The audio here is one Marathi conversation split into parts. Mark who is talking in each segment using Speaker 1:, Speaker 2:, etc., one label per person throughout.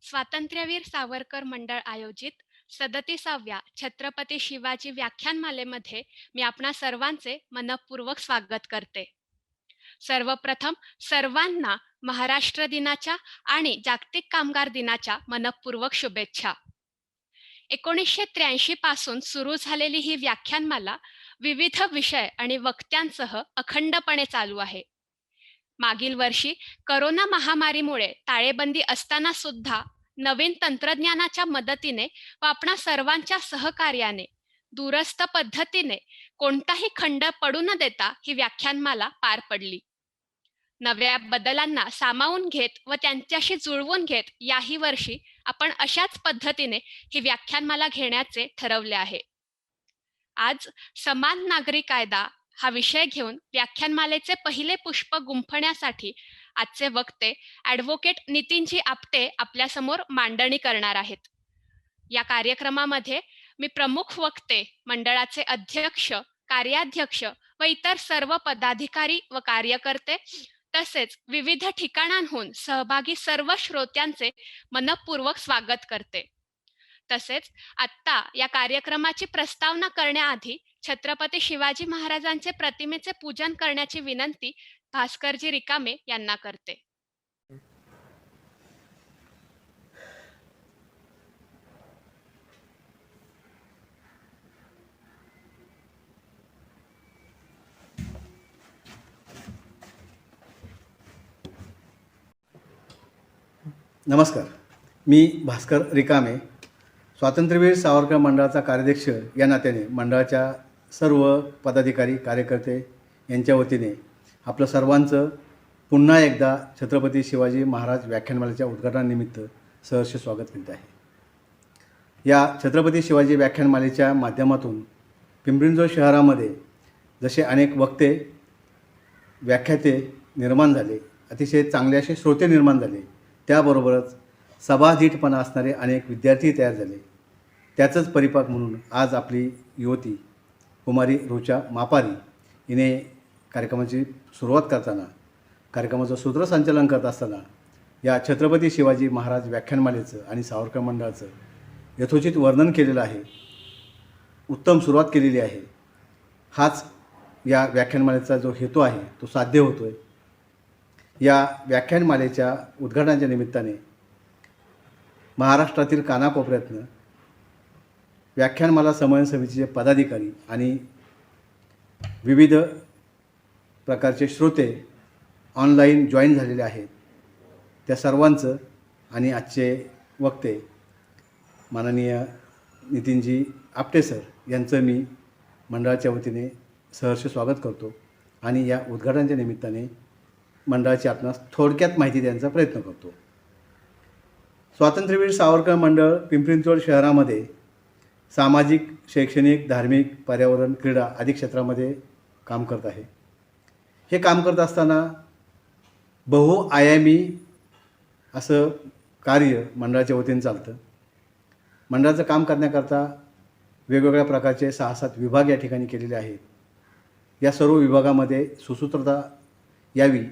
Speaker 1: स्वातंत्र्यवीर सावरकर मंडळ आयोजित 37व्या छत्रपती शिवाजी व्याख्यानमालेमध्ये मी आपणा सर्वांचे मनःपूर्वक स्वागत करते. सर्वप्रथम सर्वांना महाराष्ट्र दिनाच्या आणि जागतिक कामगार दिनाच्या मनःपूर्वक शुभेच्छा. 1983 पासून सुरू झालेली ही व्याख्यानमाला विविध विषय आणि वक्त्यांसह अखंडपणे चालू आहे. मागील वर्षी करोना महामारीमुळे टाळेबंदी असताना सुद्धा नवीन तंत्रज्ञानाच्या मदतीने व आपणा सर्वांच्या सहकार्याने दूरस्थ पद्धतीने कोणताही खंड पडू न देता ही व्याख्यानमाला पार पडली. नव्या बदलांना सामावून घेत व त्यांच्याशी जुळवून घेत याही वर्षी आपण अशाच पद्धतीने ही व्याख्यानमाला घेण्याचे ठरवले आहे. आज समान नागरी कायदा हा विषय घेऊन व्याख्यानमालेचे पहिले पुष्प गुंफण्यासाठी आजचे वक्ते ॲडव्होकेट नितीनजी आपटे आपल्यासमोर मांडणी करणार आहेत. या कार्यक्रमामध्ये मी प्रमुख वक्ते, मंडळाचे अध्यक्ष, कार्याध्यक्ष व इतर सर्व पदाधिकारी व कार्यकर्ते तसेच विविध ठिकाणांहून सहभागी सर्व श्रोत्यांचे मनःपूर्वक स्वागत करते. तसेच आत्ता या कार्यक्रमाची प्रस्तावना करण्याआधी छत्रपती शिवाजी महाराजांचे प्रतिमेचे पूजन करण्याची विनंती भास्करजी रिकामे यांना करते.
Speaker 2: नमस्कार. मी भास्कर रिकामे, स्वातंत्र्यवीर सावरकर मंडळाचा कार्याध्यक्ष या नात्याने मंडळाच्या सर्व पदाधिकारी कार्यकर्ते यांच्या वतीने आपलं सर्वांचं पुन्हा एकदा छत्रपती शिवाजी महाराज व्याख्यानमालेच्या उद्घाटनानिमित्त सहर्ष स्वागत करीत आहे. या छत्रपती शिवाजी व्याख्यानमालेच्या माध्यमातून पिंपरी शहरामध्ये जसे अनेक वक्ते, व्याख्याते निर्माण झाले, अतिशय चांगले असे श्रोते निर्माण झाले, त्याबरोबरच सभाधीटपणा असणारे अनेक विद्यार्थी तयार झाले. त्याचंच परिपाक म्हणून आज आपली युवती कुमारी रुचा मापारी हिने कार्यक्रमाची सुरुवात करताना, कार्यक्रमाचं सूत्रसंचालन करत असताना या छत्रपती शिवाजी महाराज व्याख्यानमालेचं आणि सावरकर मंडळाचं यथोचित वर्णन केलेलं आहे. उत्तम सुरुवात केलेली आहे. हाच या व्याख्यानमालेचा जो हेतू आहे तो साध्य होतो आहे. या व्याख्यानमालेच्या उद्घाटनाच्या निमित्ताने महाराष्ट्रातील कानाकोपऱ्यातनं व्याख्यानमाला समन्वय समितीचे पदाधिकारी आणि विविध प्रकारचे श्रोते ऑनलाईन जॉईन झालेले आहेत. त्या सर्वांचं आणि आजचे वक्ते माननीय नितीनजी आपटे सर यांचं मी मंडळाच्या वतीने सहर्ष स्वागत करतो आणि या उद्घाटनाच्या निमित्ताने मंडळाची आपणास थोडक्यात माहिती देण्याचा प्रयत्न करतो. स्वातंत्र्यवीर सावरकर मंडळ पिंपरी चिंचवड शहरामध्ये सामाजिक, शैक्षणिक, धार्मिक, पर्यावरण, क्रीडा आदी क्षेत्रामध्ये काम करत आहे. हे काम करत असताना बहुआयामी असं कार्य मंडळाच्या वतीने चालतं. मंडळाचं काम करण्याकरता वेगवेगळ्या प्रकारचे 6-7 विभाग या ठिकाणी केलेले आहेत. या सर्व विभागामध्ये सुसूत्रता यावी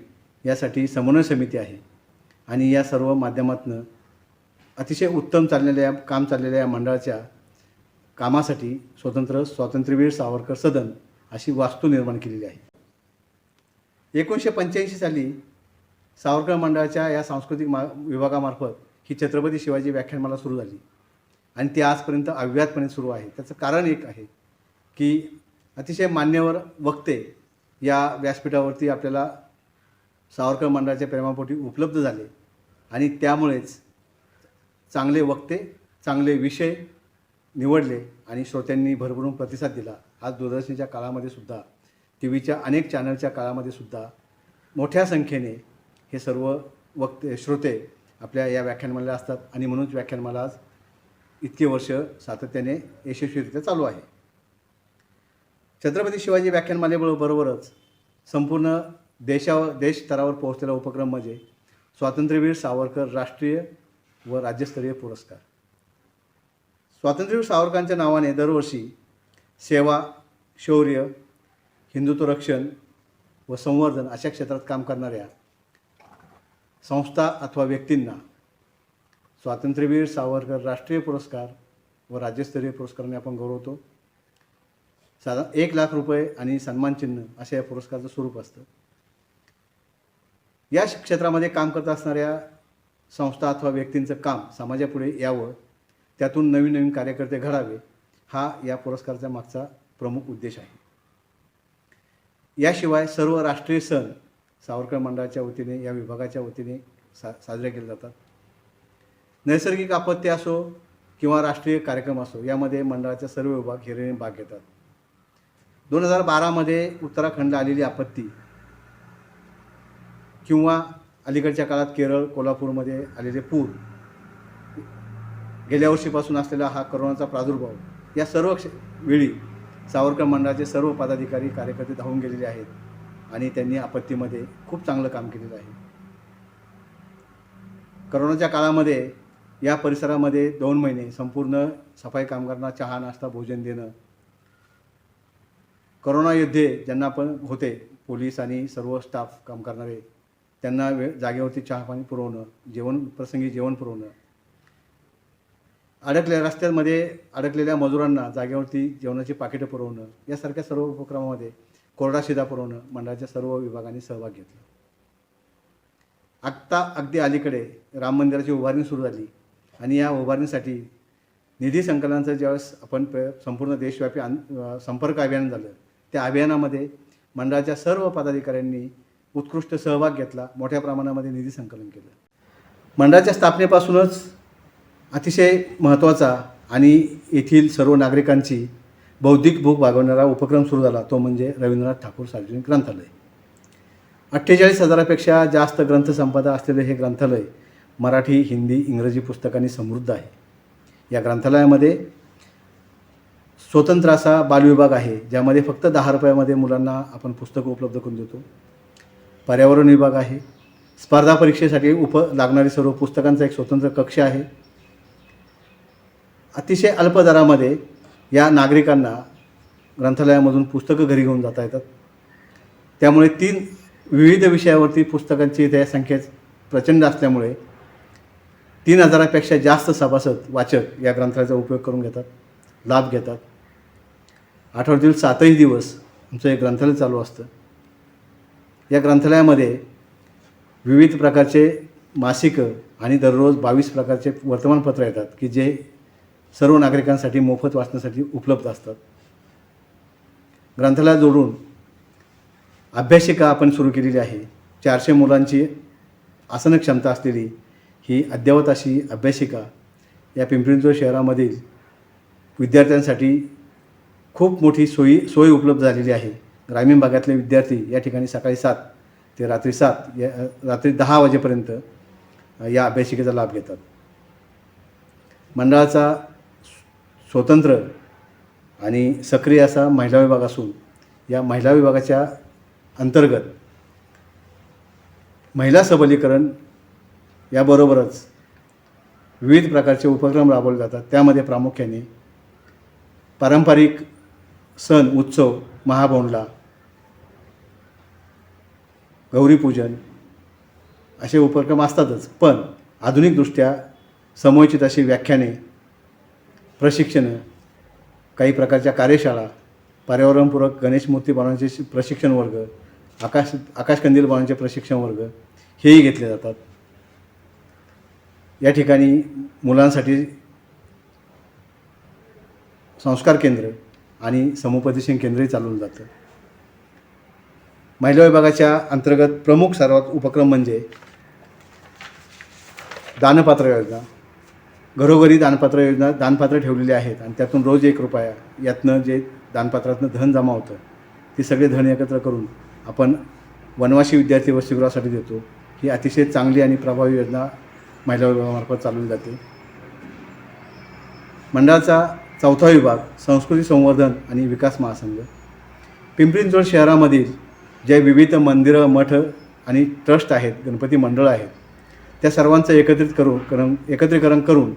Speaker 2: यासाठी समन्वय समिती आहे आणि या सर्व माध्यमातून अतिशय उत्तम काम चाललेल्या या मंडळाच्या कामासाठी स्वातंत्र्यवीर सावरकर सदन अशी वास्तू निर्माण केलेली आहे. 1985 साली सावरकर मंडळाच्या या सांस्कृतिक विभागामार्फत ही छत्रपती शिवाजी व्याख्यानमाला सुरू झाली आणि ती आजपर्यंत अव्याहतपणे सुरू आहे. त्याचं कारण एक आहे की अतिशय मान्यवर वक्ते या व्यासपीठावरती आपल्याला सावरकर मंडळाच्या प्रेमापोटी उपलब्ध झाले आणि त्यामुळेच चांगले वक्ते, चांगले विषय निवडले आणि श्रोत्यांनी भरभरून प्रतिसाद दिला. आज दूरदर्शनच्या काळामध्ये सुद्धा, टी व्हीच्या अनेक चॅनलच्या काळामध्ये सुद्धा मोठ्या संख्येने हे सर्व वक्ते, श्रोते आपल्या या व्याख्यानमालेला असतात आणि म्हणूनच व्याख्यानमाला आज इतके वर्ष सातत्याने यशस्वीरित्या चालू आहे. छत्रपती शिवाजी व्याख्यानमालेबरोबरच संपूर्ण देश स्तरावर पोहोचलेला उपक्रम म्हणजे स्वातंत्र्यवीर सावरकर राष्ट्रीय व राज्यस्तरीय पुरस्कार. स्वातंत्र्यवीर सावरकरांच्या नावाने दरवर्षी सेवा, शौर्य, हिंदुत्व रक्षण व संवर्धन अशा क्षेत्रात काम करणाऱ्या संस्था अथवा व्यक्तींना स्वातंत्र्यवीर सावरकर राष्ट्रीय पुरस्कार व राज्यस्तरीय पुरस्काराने आपण गौरवतो. साधारण 1,00,000 रुपये आणि सन्मानचिन्ह असे या पुरस्काराचं स्वरूप असतं. या क्षेत्रामध्ये काम करत असणाऱ्या संस्था अथवा व्यक्तींचं काम समाजापुढे यावं, त्यातून नवीन नवीन कार्यकर्ते घडावे, हा या पुरस्काराचा मागचा प्रमुख उद्देश आहे. याशिवाय सर्व राष्ट्रीय सण सावरकर मंडळाच्या वतीने, या विभागाच्या वतीने साजरे केले जातात. नैसर्गिक आपत्ती असो किंवा राष्ट्रीय कार्यक्रम असो, यामध्ये मंडळाचे सर्व विभाग हिरिरीने भाग घेतात. 2012मध्ये उत्तराखंडला आलेली आपत्ती किंवा अलीकडच्या काळात केरळ, कोल्हापूरमध्ये आलेले पूर, गेल्या वर्षीपासून असलेला हा करोनाचा प्रादुर्भाव, या सर्व वेळी सावरकर मंडळाचे सर्व पदाधिकारी कार्यकर्ते धावून गेलेले आहेत आणि त्यांनी आपत्तीमध्ये खूप चांगलं काम केलेलं आहे. करोनाच्या काळामध्ये या परिसरामध्ये 2 महिने संपूर्ण सफाई कामगारांना चहा, नाश्ता, भोजन देणं, करोना योद्धे ज्यांना पण होते, पोलीस आणि सर्व स्टाफ काम करणारे, त्यांना जागेवरती चहा पाणी पुरवणं, प्रसंगी जेवण पुरवणं, रस्त्यांमध्ये अडकलेल्या मजुरांना जागेवरती जेवणाची पाकिटं पुरवणं, यासारख्या सर्व उपक्रमामध्ये कोरडा शिधा पुरवणं मंडळाच्या सर्व विभागांनी सहभाग घेतला. आत्ता अगदी अलीकडे राम मंदिराची उभारणी सुरू झाली आणि या उभारणीसाठी निधी संकलनाचं ज्यावेळेस आपण संपूर्ण देशव्यापी संपर्क अभियान झालं, त्या अभियानामध्ये मंडळाच्या सर्व पदाधिकाऱ्यांनी उत्कृष्ट सहभाग घेतला, मोठ्या प्रमाणामध्ये निधी संकलन केलं. मंडळाच्या स्थापनेपासूनच अतिशय महत्त्वाचा आणि येथील सर्व नागरिकांची बौद्धिक भूक भागवणारा उपक्रम सुरू झाला, तो म्हणजे रवींद्रनाथ ठाकूर सार्वजनिक ग्रंथालय. 48,000पेक्षा जास्त ग्रंथसंपदा असलेले हे ग्रंथालय मराठी, हिंदी, इंग्रजी पुस्तकांनी समृद्ध आहे. या ग्रंथालयामध्ये स्वतंत्र असा बालविभाग आहे, ज्यामध्ये फक्त 10 रुपयामध्ये मुलांना आपण पुस्तकं उपलब्ध करून देतो. पर्यावरण विभाग आहे. स्पर्धा परीक्षेसाठी लागणारी सर्व पुस्तकांचा एक स्वतंत्र कक्ष आहे. अतिशय अल्प दरामध्ये या नागरिकांना ग्रंथालयामधून पुस्तकं घरी घेऊन जाता येतात. त्यामुळे 3 विविध विषयावरती पुस्तकांची त्या संख्या प्रचंड असल्यामुळे 3,000पेक्षा जास्त सभासद, वाचक या ग्रंथालयाचा उपयोग करून घेतात, लाभ घेतात. आठवड्यातील 7ही दिवस आमचं हे ग्रंथालय चालू असतं. या ग्रंथालयामध्ये विविध प्रकारचे मासिकं आणि दररोज 22 प्रकारचे वर्तमानपत्र येतात, की जे सर्व नागरिकांसाठी मोफत वाचण्यासाठी उपलब्ध असतात. ग्रंथालयात जोडून अभ्यासिका आपण सुरू केलेली आहे. 400 मुलांची आसन क्षमता असलेली ही अद्ययावत अशी अभ्यासिका या पिंपरी-चिंचवड शहरामधील विद्यार्थ्यांसाठी खूप मोठी सोय उपलब्ध झालेली आहे. ग्रामीण भागातले विद्यार्थी या ठिकाणी सकाळी 7 ते रात्री 10 वाजेपर्यंत या अभ्यासिकेचा लाभ घेतात. मंडळाचा स्वतंत्र आणि सक्रिय असा महिला विभाग असून या महिला विभागाच्या अंतर्गत महिला सबलीकरण याबरोबरच विविध प्रकारचे उपक्रम राबवले जातात. त्यामध्ये प्रामुख्याने पारंपरिक सण, उत्सव, महाभोंडला, गौरीपूजन असे उपक्रम असतातच, पण आधुनिकदृष्ट्या समयोचित अशी व्याख्याने, प्रशिक्षणं, काही प्रकारच्या कार्यशाळा, पर्यावरणपूरक गणेश मूर्ती बनवण्याचे प्रशिक्षण वर्ग, आकाशकंदील बनवण्याचे प्रशिक्षण वर्ग हेही घेतले जातात. या ठिकाणी मुलांसाठी संस्कार केंद्र आणि समुपदेशन केंद्रही चालवलं जातं. महिला विभागाच्या अंतर्गत प्रमुख सर्वात उपक्रम म्हणजे दानपात्र योजना. घरोघरी दानपात्र ठेवलेली आहेत आणि त्यातून रोज 1 रुपया यातनं जे दानपात्रातनं धन जमा होतं, ते सगळे धन एकत्र करून आपण वनवासी विद्यार्थी वसतिगृहासाठी देतो. ही अतिशय चांगली आणि प्रभावी योजना महिला विभागामार्फत चालवली जाते. मंडळाचा 4था विभाग संस्कृती संवर्धन आणि विकास महासंघ. पिंपरी-चिंचवड शहरामधील जे विविध मंदिरं, मठ आणि ट्रस्ट आहेत, गणपती मंडळं आहेत, त्या सर्वांचं एकत्रीकरण करून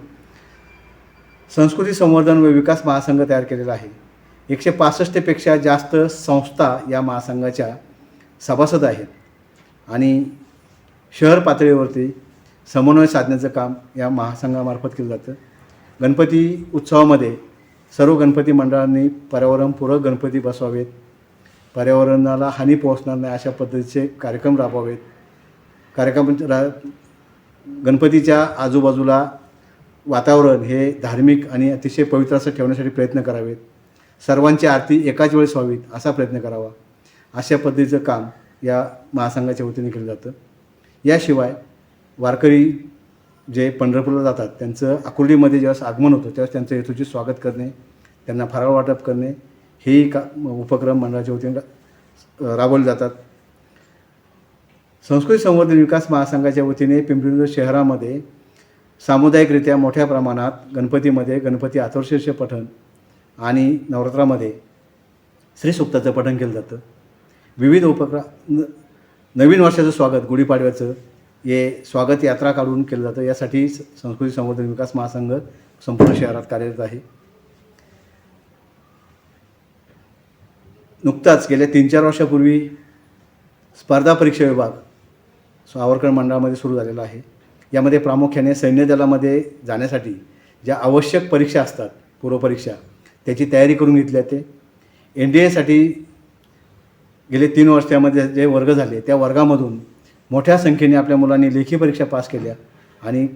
Speaker 2: संस्कृती संवर्धन व विकास महासंघ तयार केलेला आहे. 165पेक्षा जास्त संस्था या महासंघाच्या सभासद आहेत आणि शहर पातळीवरती समन्वय साधण्याचं काम या महासंघामार्फत केलं जातं. गणपती उत्सवामध्ये सर्व गणपती मंडळांनी पर्यावरणपूरक गणपती बसवावेत, पर्यावरणाला हानी पोहोचणार नाही अशा पद्धतीचे कार्यक्रम राबवावेत. गणपतीच्या आजूबाजूला वातावरण हे धार्मिक आणि अतिशय पवित्र असं ठेवण्यासाठी प्रयत्न करावेत. सर्वांची आरती एकाच वेळेस व्हावीत असा प्रयत्न करावा. अशा पद्धतीचं काम या महासंघाच्या वतीने केलं जातं. याशिवाय वारकरी जे पंढरपूरला जातात त्यांचं आकुर्डीमध्ये ज्यावेळेस आगमन होतं त्यावेळेस त्यांचं हेतूचे स्वागत करणे, त्यांना फराळ वाटप करणे हेही उपक्रम मंडळाच्या वतीने राबवले जातात. संस्कृती संवर्धन विकास महासंघाच्या वतीने पिंपरी शहरामध्ये सामुदायिकरित्या मोठ्या प्रमाणात गणपतीमध्ये गणपती अथर्वशीर्ष पठण आणि नवरात्रामध्ये श्रीसूक्ताचं पठण केलं जातं. विविध नवीन वर्षाचं स्वागत, गुढीपाडव्याचं हे स्वागत यात्रा काढून केलं जातं. यासाठी संस्कृती संवर्धन विकास महासंघ संपूर्ण शहरात कार्यरत आहे. नुकताच गेल्या 3-4 वर्षापूर्वी स्पर्धा परीक्षा विभाग सावरकर मंडळामध्ये सुरू झालेला आहे. यामध्ये प्रामुख्याने सैन्य दलामध्ये जाण्यासाठी ज्या आवश्यक परीक्षा असतात, पूर्वपरीक्षा, त्याची तयारी करून घेतली जाते. NDAसाठी गेले 3 वर्षामध्ये जे वर्ग झाले त्या वर्गामधून मोठ्या संख्येने आपल्या मुलांनी लेखी परीक्षा पास केल्या आणि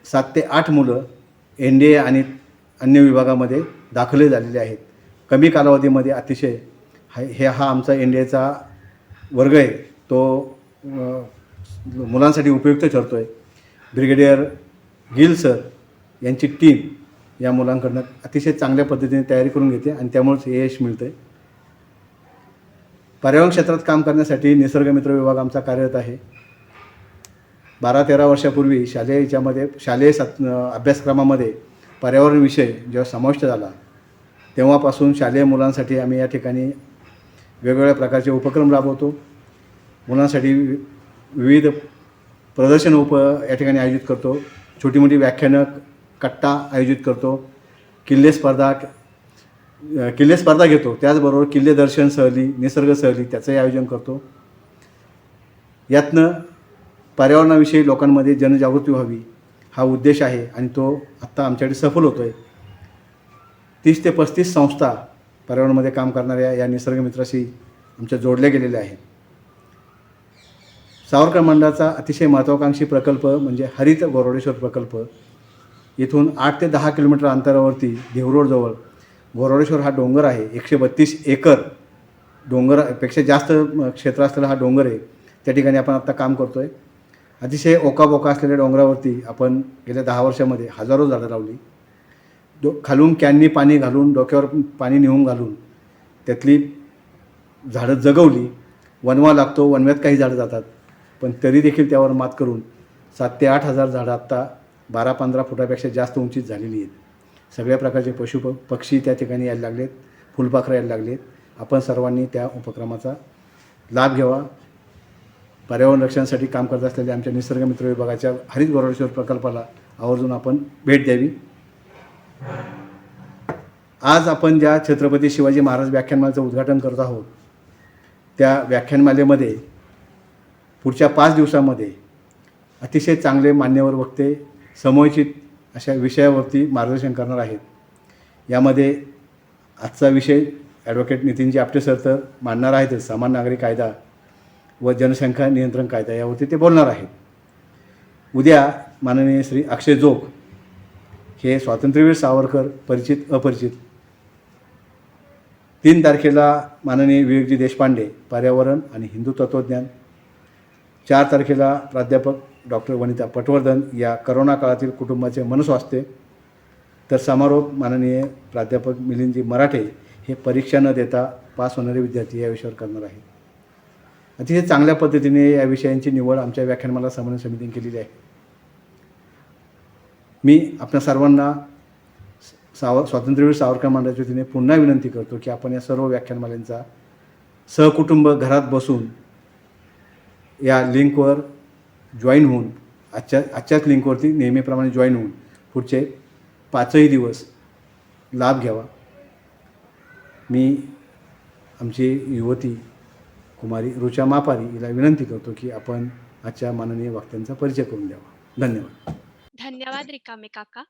Speaker 2: 7 ते 8 मुलं NDA आणि अन्य विभागामध्ये दाखले झालेले आहेत. कमी कालावधीमध्ये अतिशय हा आमचा NDAचा वर्ग आहे, तो मुलांसाठी उपयुक्त ठरतो आहे. ब्रिगेडियर गिल सर यांची टीम या मुलांकडनं अतिशय चांगल्या पद्धतीने तयारी करून घेते आणि त्यामुळेच हे यश मिळतं आहे. पर्यावरण क्षेत्रात काम करण्यासाठी निसर्गमित्र विभाग आमचा कार्यरत आहे. 12-13 वर्षापूर्वी शालेय अभ्यासक्रमामध्ये पर्यावरण विषय जेव्हा समाविष्ट झाला तेव्हापासून शालेय मुलांसाठी आम्ही या ठिकाणी वेगवेगळ्या प्रकारचे उपक्रम राबवतो. मुलांसाठी विविध प्रदर्शन या ठिकाणी आयोजित करतो. छोटी मोठी व्याख्यानं, कट्टा आयोजित करतो. किल्ले स्पर्धा घेतो. त्याचबरोबर किल्ले दर्शन सहली, निसर्ग सहली त्याचंही आयोजन करतो. यातनं पर्यावरणाविषयी लोकांमध्ये जनजागृती व्हावी हा उद्देश आहे आणि तो आत्ता आमच्याकडे सफल होतो आहे. 30 ते 35 संस्था पर्यावरणामध्ये काम करणाऱ्या या निसर्गमित्राशी आमच्या जोडल्या गेलेल्या आहेत. सावरकर मंडळाचा अतिशय महत्त्वाकांक्षी प्रकल्प म्हणजे हरित गोरवडेश्वर प्रकल्प. इथून 8 ते 10 किलोमीटर अंतरावरती देहूरोडजवळ गोरवडेश्वर हा डोंगर आहे. 132 एकर डोंगरापेक्षा जास्त क्षेत्र असलेला हा डोंगर आहे. त्या ठिकाणी आपण आत्ता काम करतो आहे. अतिशय ओकाबोका असलेल्या डोंगरावरती आपण गेल्या 10 वर्षामध्ये हजारो झाडं लावली. खालून कॅननी पाणी घालून, डोक्यावर पाणी नेऊन घालून त्यातली झाडं जगवली. वनवा लागतो, वनव्यात काही झाडं जातात, पण तरी देखील त्यावर मात करून 7 ते 8 हजार झाडं आत्ता 12-15 फुटापेक्षा जास्त उंचीत झालेली आहेत. सगळ्या प्रकारचे पक्षी त्या ठिकाणी यायला लागलेत, फुलपाखरं यायला लागलेत. आपण सर्वांनी त्या उपक्रमाचा लाभ घ्यावा. पर्यावरण रक्षणासाठी काम करत असलेल्या आमच्या निसर्गमित्र विभागाच्या हरित गोरवडेश्वर प्रकल्पाला आवर्जून आपण भेट द्यावी. आज आपण ज्या छत्रपती शिवाजी महाराज व्याख्यानमालेचं उद्घाटन करत आहोत त्या व्याख्यानमालेमध्ये पुढच्या 5 दिवसामध्ये अतिशय चांगले मान्यवर वक्ते समयोचित अशा विषयावरती मार्गदर्शन करणार आहेत. यामध्ये आजचा विषय ॲडव्होकेट नितीनजी आपटे सर तर मांडणार आहेतच. समान नागरी कायदा व जनसंख्या नियंत्रण कायदा यावरती ते बोलणार आहेत. उद्या माननीय श्री अक्षय जोग हे स्वातंत्र्यवीर सावरकर परिचित अपरिचित. 3 तारखेला माननीय विवेकजी देशपांडे पर्यावरण आणि हिंदू तत्त्वज्ञान. 4 तारखेला प्राध्यापक डॉक्टर वनिता पटवर्धन या करोना काळातील कुटुंबाचे मनस्वास्थ्य. तर समारोप माननीय प्राध्यापक मिलिंदजी मराठे हे परीक्षा न देता पास होणारे विद्यार्थी या विषयावर करणार आहेत. अतिशय चांगल्या पद्धतीने या विषयांची निवड आमच्या व्याख्यानमाला समन्वय समितीने केलेली आहे. मी आपल्या सर्वांना स्वातंत्र्यवीर सावरकर मंडळाच्या वतीने पुन्हा विनंती करतो की आपण या सर्व व्याख्यानमालांचा सहकुटुंब घरात बसून या लिंकवर जॉईन होऊन आजच्याच लिंकवरती नेहमीप्रमाणे जॉईन होऊन पुढचे 5ही दिवस लाभ घ्यावा. मी आमची युवती कुमारी रुचा मापारी हिला विनंती करतो की आपण आजच्या माननीय वक्त्यांचा परिचय करून द्यावा. धन्यवाद.
Speaker 1: धन्यवाद रिकामे काका.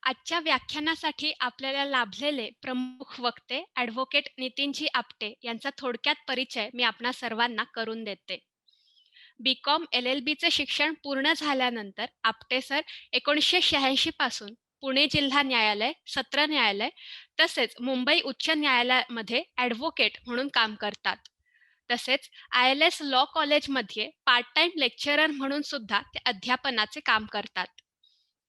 Speaker 1: आजच्या व्याख्यानासाठी आपल्याला लाभलेले प्रमुख वक्ते ॲडव्होकेट नितीनजी आपटे यांचा थोडक्यात परिचय मी आपणा सर्वांना करून देते. बी.कॉम LLBचे शिक्षण पूर्ण झाल्यानंतर आपटे सर 1986 पासून पुणे जिल्हा न्यायालय, सत्र न्यायालय तसेच मुंबई उच्च न्यायालयामध्ये ॲडव्होकेट म्हणून काम करतात. तसेच ILS लॉ कॉलेजमध्ये पार्ट टाइम लेक्चरर म्हणून सुद्धा ते अध्यापनाचे काम करतात.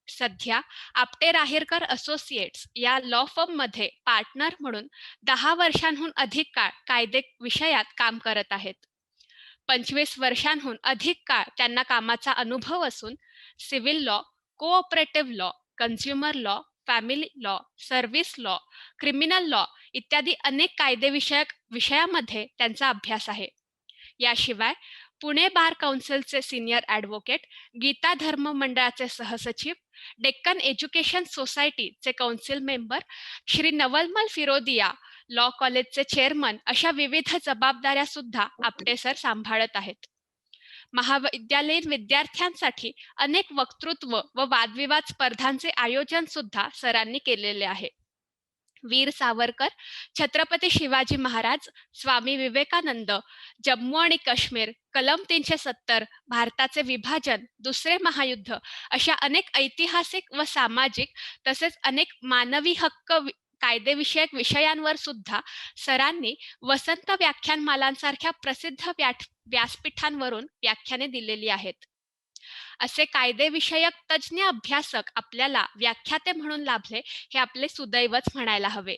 Speaker 1: सध्या आपटे राहेरकर असोसिएट्स या लॉ फर्ममध्ये पार्टनर म्हणून 10 वर्षांहून अधिक काळ कायदे विषयात काम करत आहेत. 25 वर्षांहून अधिक काळ त्यांना कामाचा अनुभव असून civil law, cooperative law, consumer law, family law, service law, criminal law इत्यादी अनेक कायदेविषयक विषयामध्ये त्यांचा अभ्यास आहे. याशिवाय पुणे बार काउन्सिलचे सिनियर ॲडव्होकेट, गीता धर्म मंडळाचे सहसचिव, डेक्कन एज्युकेशन सोसायटीचे council member, Shri Navalmal Firodia law कॉलेजचे चेअरमन अशा विविध जबाबदाऱ्या सुद्धा आपटे सर सांभाळत आहेत. महाविद्यालयीन विद्यार्थ्यांसाठी अनेक वक्तृत्व व वादविवाद स्पर्धांचे आयोजन सुद्धा सरांनी केलेले आहे. वीर सावरकर, छत्रपती शिवाजी महाराज, स्वामी विवेकानंद, जम्मू आणि काश्मीर, कलम 370, भारताचे विभाजन, दुसरे महायुद्ध अशा अनेक ऐतिहासिक व सामाजिक तसेच अनेक मानवी हक्क कायदेविषयक विषयांवर सुद्धा सरांनी वसंत व्याख्यानमालांसारख्या प्रसिद्ध व्यासपीठांवरून व्याख्याने दिलेली आहेत. असे कायदेविषयक तज्ज्ञ अभ्यासक आपल्याला व्याख्याते म्हणून लाभले हे आपले सुदैवच म्हणायला हवे.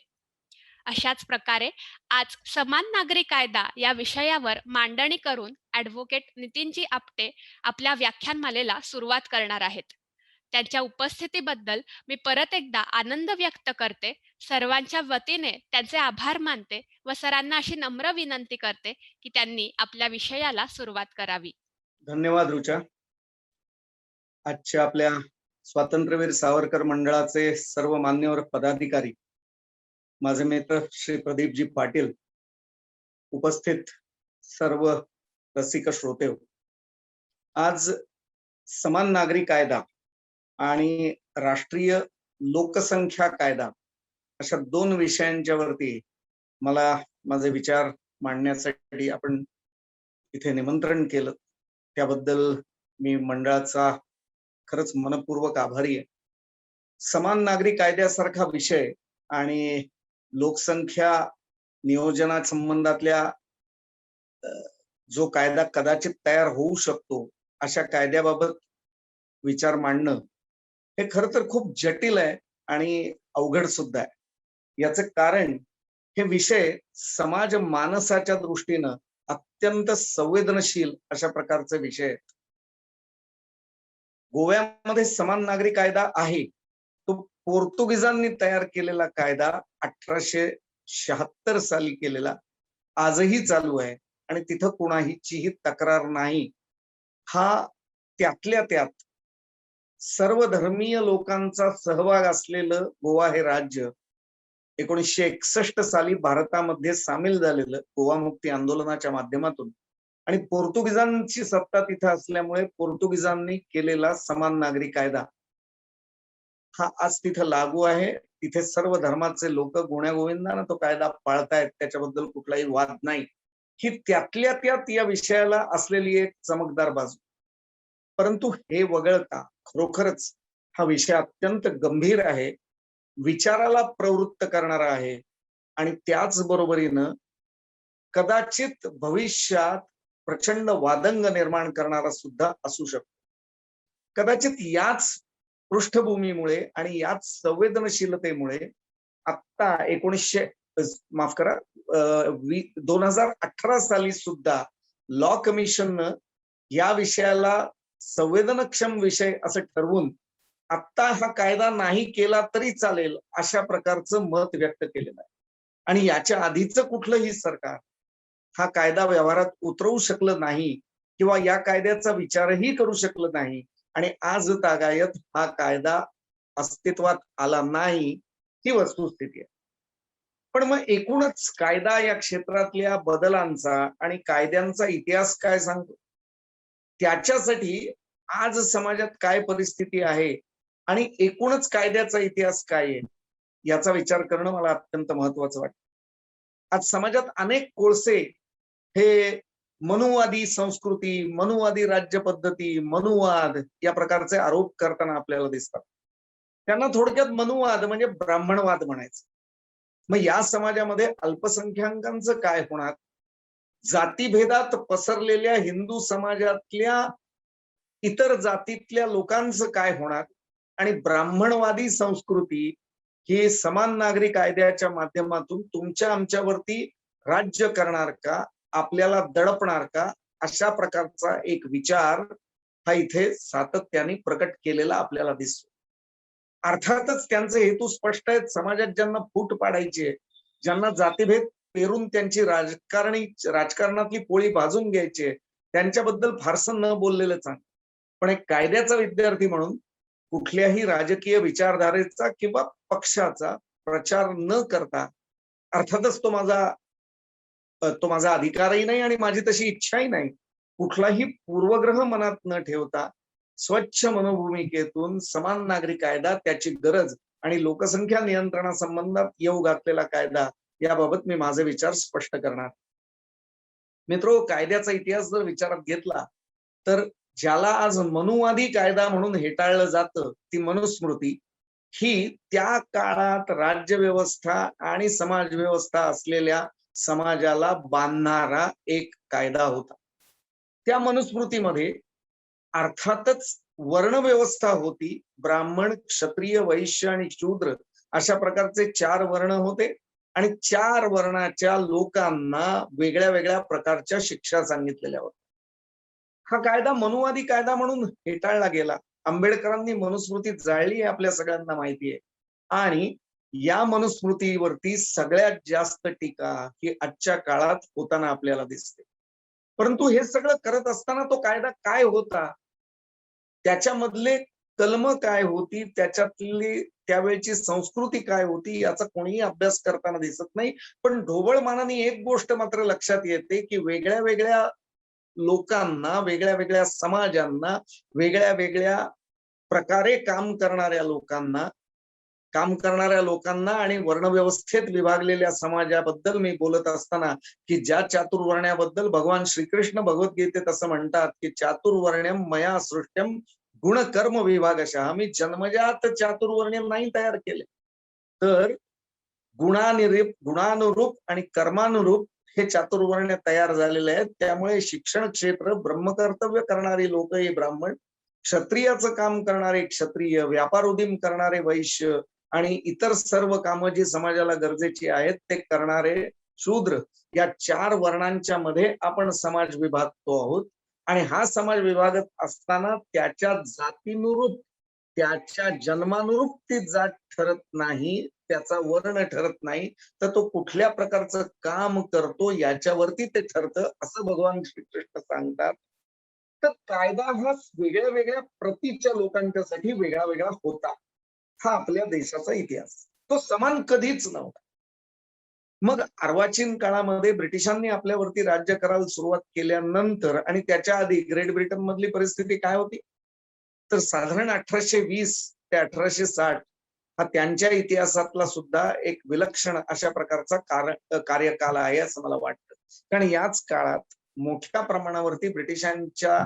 Speaker 1: अशाच प्रकारे आज समान नागरी कायदा या विषयावर मांडणी करून ॲडव्होकेट नितीनजी आपटे आपल्या व्याख्यानमालेला सुरुवात करणार आहेत. त्यांच्या उपस्थितीबद्दल मी परत एकदा आनंद व्यक्त करते. सर्वांच्या वतीने त्यांचे आभार मानते व सरांना अशी नम्र विनंती करते की त्यांनी आपल्या विषयाला सुरुवात करावी.
Speaker 3: धन्यवाद रुचा. आजच्या आपल्या स्वातंत्र्यवीर सावरकर मंडळाचे सर्व मान्यवर पदाधिकारी, माझे मित्र श्री प्रदीपजी पाटील, उपस्थित सर्व रसिक श्रोते, आज समान नागरी कायदा आणि राष्ट्रीय लोकसंख्या कायदा अशा 2 विषयांच्या वरती मला माझे विचार मांडण्यासाठी आपण इथे निमंत्रण केलं. त्याबद्दल मी मंडळाचा खरंच मनपूर्वक आभारी आहे. समान नागरी कायद्यासारखा विषय आणि लोकसंख्या नियोजना संबंधातल्या जो कायदा कदाचित तयार होऊ शकतो अशा कायद्याबाबत विचार मांडणं हे खरं तर खूप जटिल आहे आणि अवघड सुद्धा आहे. याचं कारण हे विषय समाज मानसाच्या दृष्टीनं अत्यंत संवेदनशील अशा प्रकारचे विषय आहेत. गोव्यामध्ये समान नागरी कायदा आहे, तो पोर्तुगीजांनी तयार केलेला कायदा 1876 साली केलेला, आजही चालू आहे आणि तिथं कुणाचीही तक्रार नाही. हा त्यातल्या त्यात सर्व धर्मीय लोकांचा सहभाग असलेलं गोवा हे राज्य 1961 साली भारतामध्ये सामील झालेलं गोवा मुक्ती आंदोलनाच्या माध्यमातून आणि पोर्तुगीजांची सत्ता तिथे असल्यामुळे पोर्तुगीजांनी केलेला समान नागरी कायदा हा आज तिथे लागू आहे. तिथे सर्व धर्माचे लोक गुण्यागोविंदानं तो कायदा पाळतायत, त्याच्याबद्दल कुठलाही वाद नाही. ही त्यातल्या त्यात या विषयाला असलेली एक चमकदार बाजू. परंतु हे वगळता खरोखरच हा विषय अत्यंत गंभीर आहे, विचाराला प्रवृत्त करणारा आहे आणि त्याच बरोबरीनं कदाचित भविष्यात प्रचंड वादंग निर्माण करणारा सुद्धा असू शकतो. कदाचित याच पृष्ठभूमीमुळे आणि याच संवेदनशीलतेमुळे आता 2018 साली सुद्धा लॉ कमिशननं या विषयाला संवेदनक्षम विषय असं ठरवून आता हा कायदा नाही केला तरी चालेल अशा प्रकारचं मत व्यक्त केलेलं आहे. आणि याच्या आधीचं कुठलंही सरकार हा कायदा व्यवहारात उतरवू शकलं नाही किंवा या कायद्याचा विचारही करू शकलं नाही आणि आज तागायत हा कायदा अस्तित्वात आला नाही, ही वस्तुस्थिती आहे. पण मग एकूणच कायदा या क्षेत्रातल्या बदलांचा आणि कायद्यांचा इतिहास काय सांगतो, त्याच्यासाठी आज समाजात काय परिस्थिती आहे आणि एकूणच कायद्याचा इतिहास काय आहे याचा विचार करणं मला अत्यंत महत्वाचं वाटतं. आज समाजात अनेक कोळसे हे मनुवादी संस्कृती, मनुवादी राज्य पद्धती, मनुवाद या प्रकारचे आरोप करताना आपल्याला दिसतात. त्यांना थोडक्यात मनुवाद म्हणजे ब्राह्मणवाद म्हणायचं. मग या समाजामध्ये अल्पसंख्याकांचं काय होणार? जातीभेदात पसरलेल्या हिंदू समाजातल्या इतर जातीतल्या लोकांचं काय होणार? आणि ब्राह्मणवादी संस्कृती ही समान नागरी कायद्याच्या माध्यमातून तुमच्या आमच्यावरती राज्य करणार का? आपल्याला दडपणार का? अशा प्रकारचा एक विचार हा इथे सातत्याने प्रकट केलेला आपल्याला दिसतो. अर्थातच त्यांचे हेतू स्पष्ट आहेत. समाजात ज्यांना फूट पाडायची आहे, ज्यांना जातीभेद पेरून त्यांची राजकारणातली पोळी भाजून घ्यायची आहे, त्यांच्याबद्दल फारसं न बोललेलं चांगलं. पण एक कायद्याचा विद्यार्थी म्हणून कुठल्याही राजकीय विचारधारेचा किंवा पक्षाचा प्रचार न करता, अर्थातच तो माझा अधिकारही नाही आणि माझी तशी इच्छाही नाही, कुठलाही पूर्वग्रह मनात न ठेवता स्वच्छ मनोभूमिकेतून समान नागरी कायदा, त्याची गरज आणि लोकसंख्या नियंत्रणासंबंधात येऊ घातलेला कायदा याबाबत मी माझे विचार स्पष्ट करणार. मित्रो, कायद्याचा इतिहास जर विचारात घेतला तर ज्याला आज मनुवादी कायदा म्हणून हेटाळलं जातं, ती मनुस्मृती ही त्या काळात राज्यव्यवस्था आणि समाजव्यवस्था असलेल्या समाजाला बांधणारा एक कायदा होता. त्या मनुस्मृतीमध्ये अर्थातच वर्णव्यवस्था होती. ब्राह्मण, क्षत्रिय, वैश्य आणि शूद्र अशा प्रकारचे 4 वर्ण होते आणि 4 वर्णाच्या लोकांना वेगळ्या वेगळ्या प्रकारच्या शिक्षा सांगितलेल्या होत्या. हा कायदा मनुवादी कायदा म्हणून हेटाळला गेला. आंबेडकरांनी मनुस्मृती जाळली हे आपल्या सगळ्यांना माहिती आहे. आणि या मनुस्मृतीवरती सगळ्यात जास्त टीका ही आजच्या काळात होताना आपल्याला दिसते. परंतु हे सगळं करत असताना तो कायदा काय होता, त्याच्यामधले कलम काय होती, त्याच्यातली त्यावेळची संस्कृती काय होती, याचा कोणीही अभ्यास करताना दिसत नाही. पण ढोबळमानाने एक गोष्ट मात्र लक्षात येते की वेगळ्या वेगळ्या लोकांना, वेगळ्या वेगळ्या समाजांना, वेगळ्या वेगळ्या प्रकारे काम करणाऱ्या लोकांना आणि वर्णव्यवस्थेत विभागलेल्या समाजाबद्दल मी बोलत असताना की ज्या चातुर्वर्ण्याबद्दल भगवान श्रीकृष्ण भगवद्गीतेत असं म्हणतात की चातुर्वर्ण्यम मया सृष्ट्यम गुणकर्म विभागशः, मी जन्मजात चातुर्वर्ण्य नाही तयार केले, तर गुणानुरूप आणि कर्मानुरूप हे चातुर्वर्ण्य तयार झालेले आहेत. त्यामुळे शिक्षण क्षेत्र, ब्रह्मकर्तव्य करणारी लोक हे ब्राह्मण, क्षत्रियाचं काम करणारे क्षत्रिय, व्यापार उदीम करणारे वैश्य आणि इतर सर्व कामं जी समाजाला गरजेची आहेत ते करणारे शूद्र, या 4 वर्णांच्या मध्ये आपण समाज विभागतो आहोत. आणि हा समाज विभागत असताना त्याच्या जातीनुरूप, त्याच्या जन्मानुरूप ती जात ठरत नाही, त्याचा वर्ण ठरत नाही, तर तो कुठल्या प्रकारचं काम करतो याच्यावरती ते ठरतं, असं भगवान श्रीकृष्ण सांगतात. तर कायदा हा वेगळ्या वेगळ्या प्रतीच्या लोकांच्यासाठी वेगळा वेगळा होता. हा आपल्या देशाचा इतिहास. तो समान कधीच नव्हता. मग अर्वाचीन काळामध्ये ब्रिटिशांनी आपल्यावरती राज्य करायला सुरुवात केल्यानंतर आणि त्याच्या आधी ग्रेट ब्रिटन मधली परिस्थिती काय होती, तर साधारण 1820 ते 1860 हा त्यांच्या इतिहासातला सुद्धा एक विलक्षण अशा प्रकारचा कार्यकाल आहे असं मला वाटतं. कारण याच काळात मोठ्या प्रमाणावरती ब्रिटिशांच्या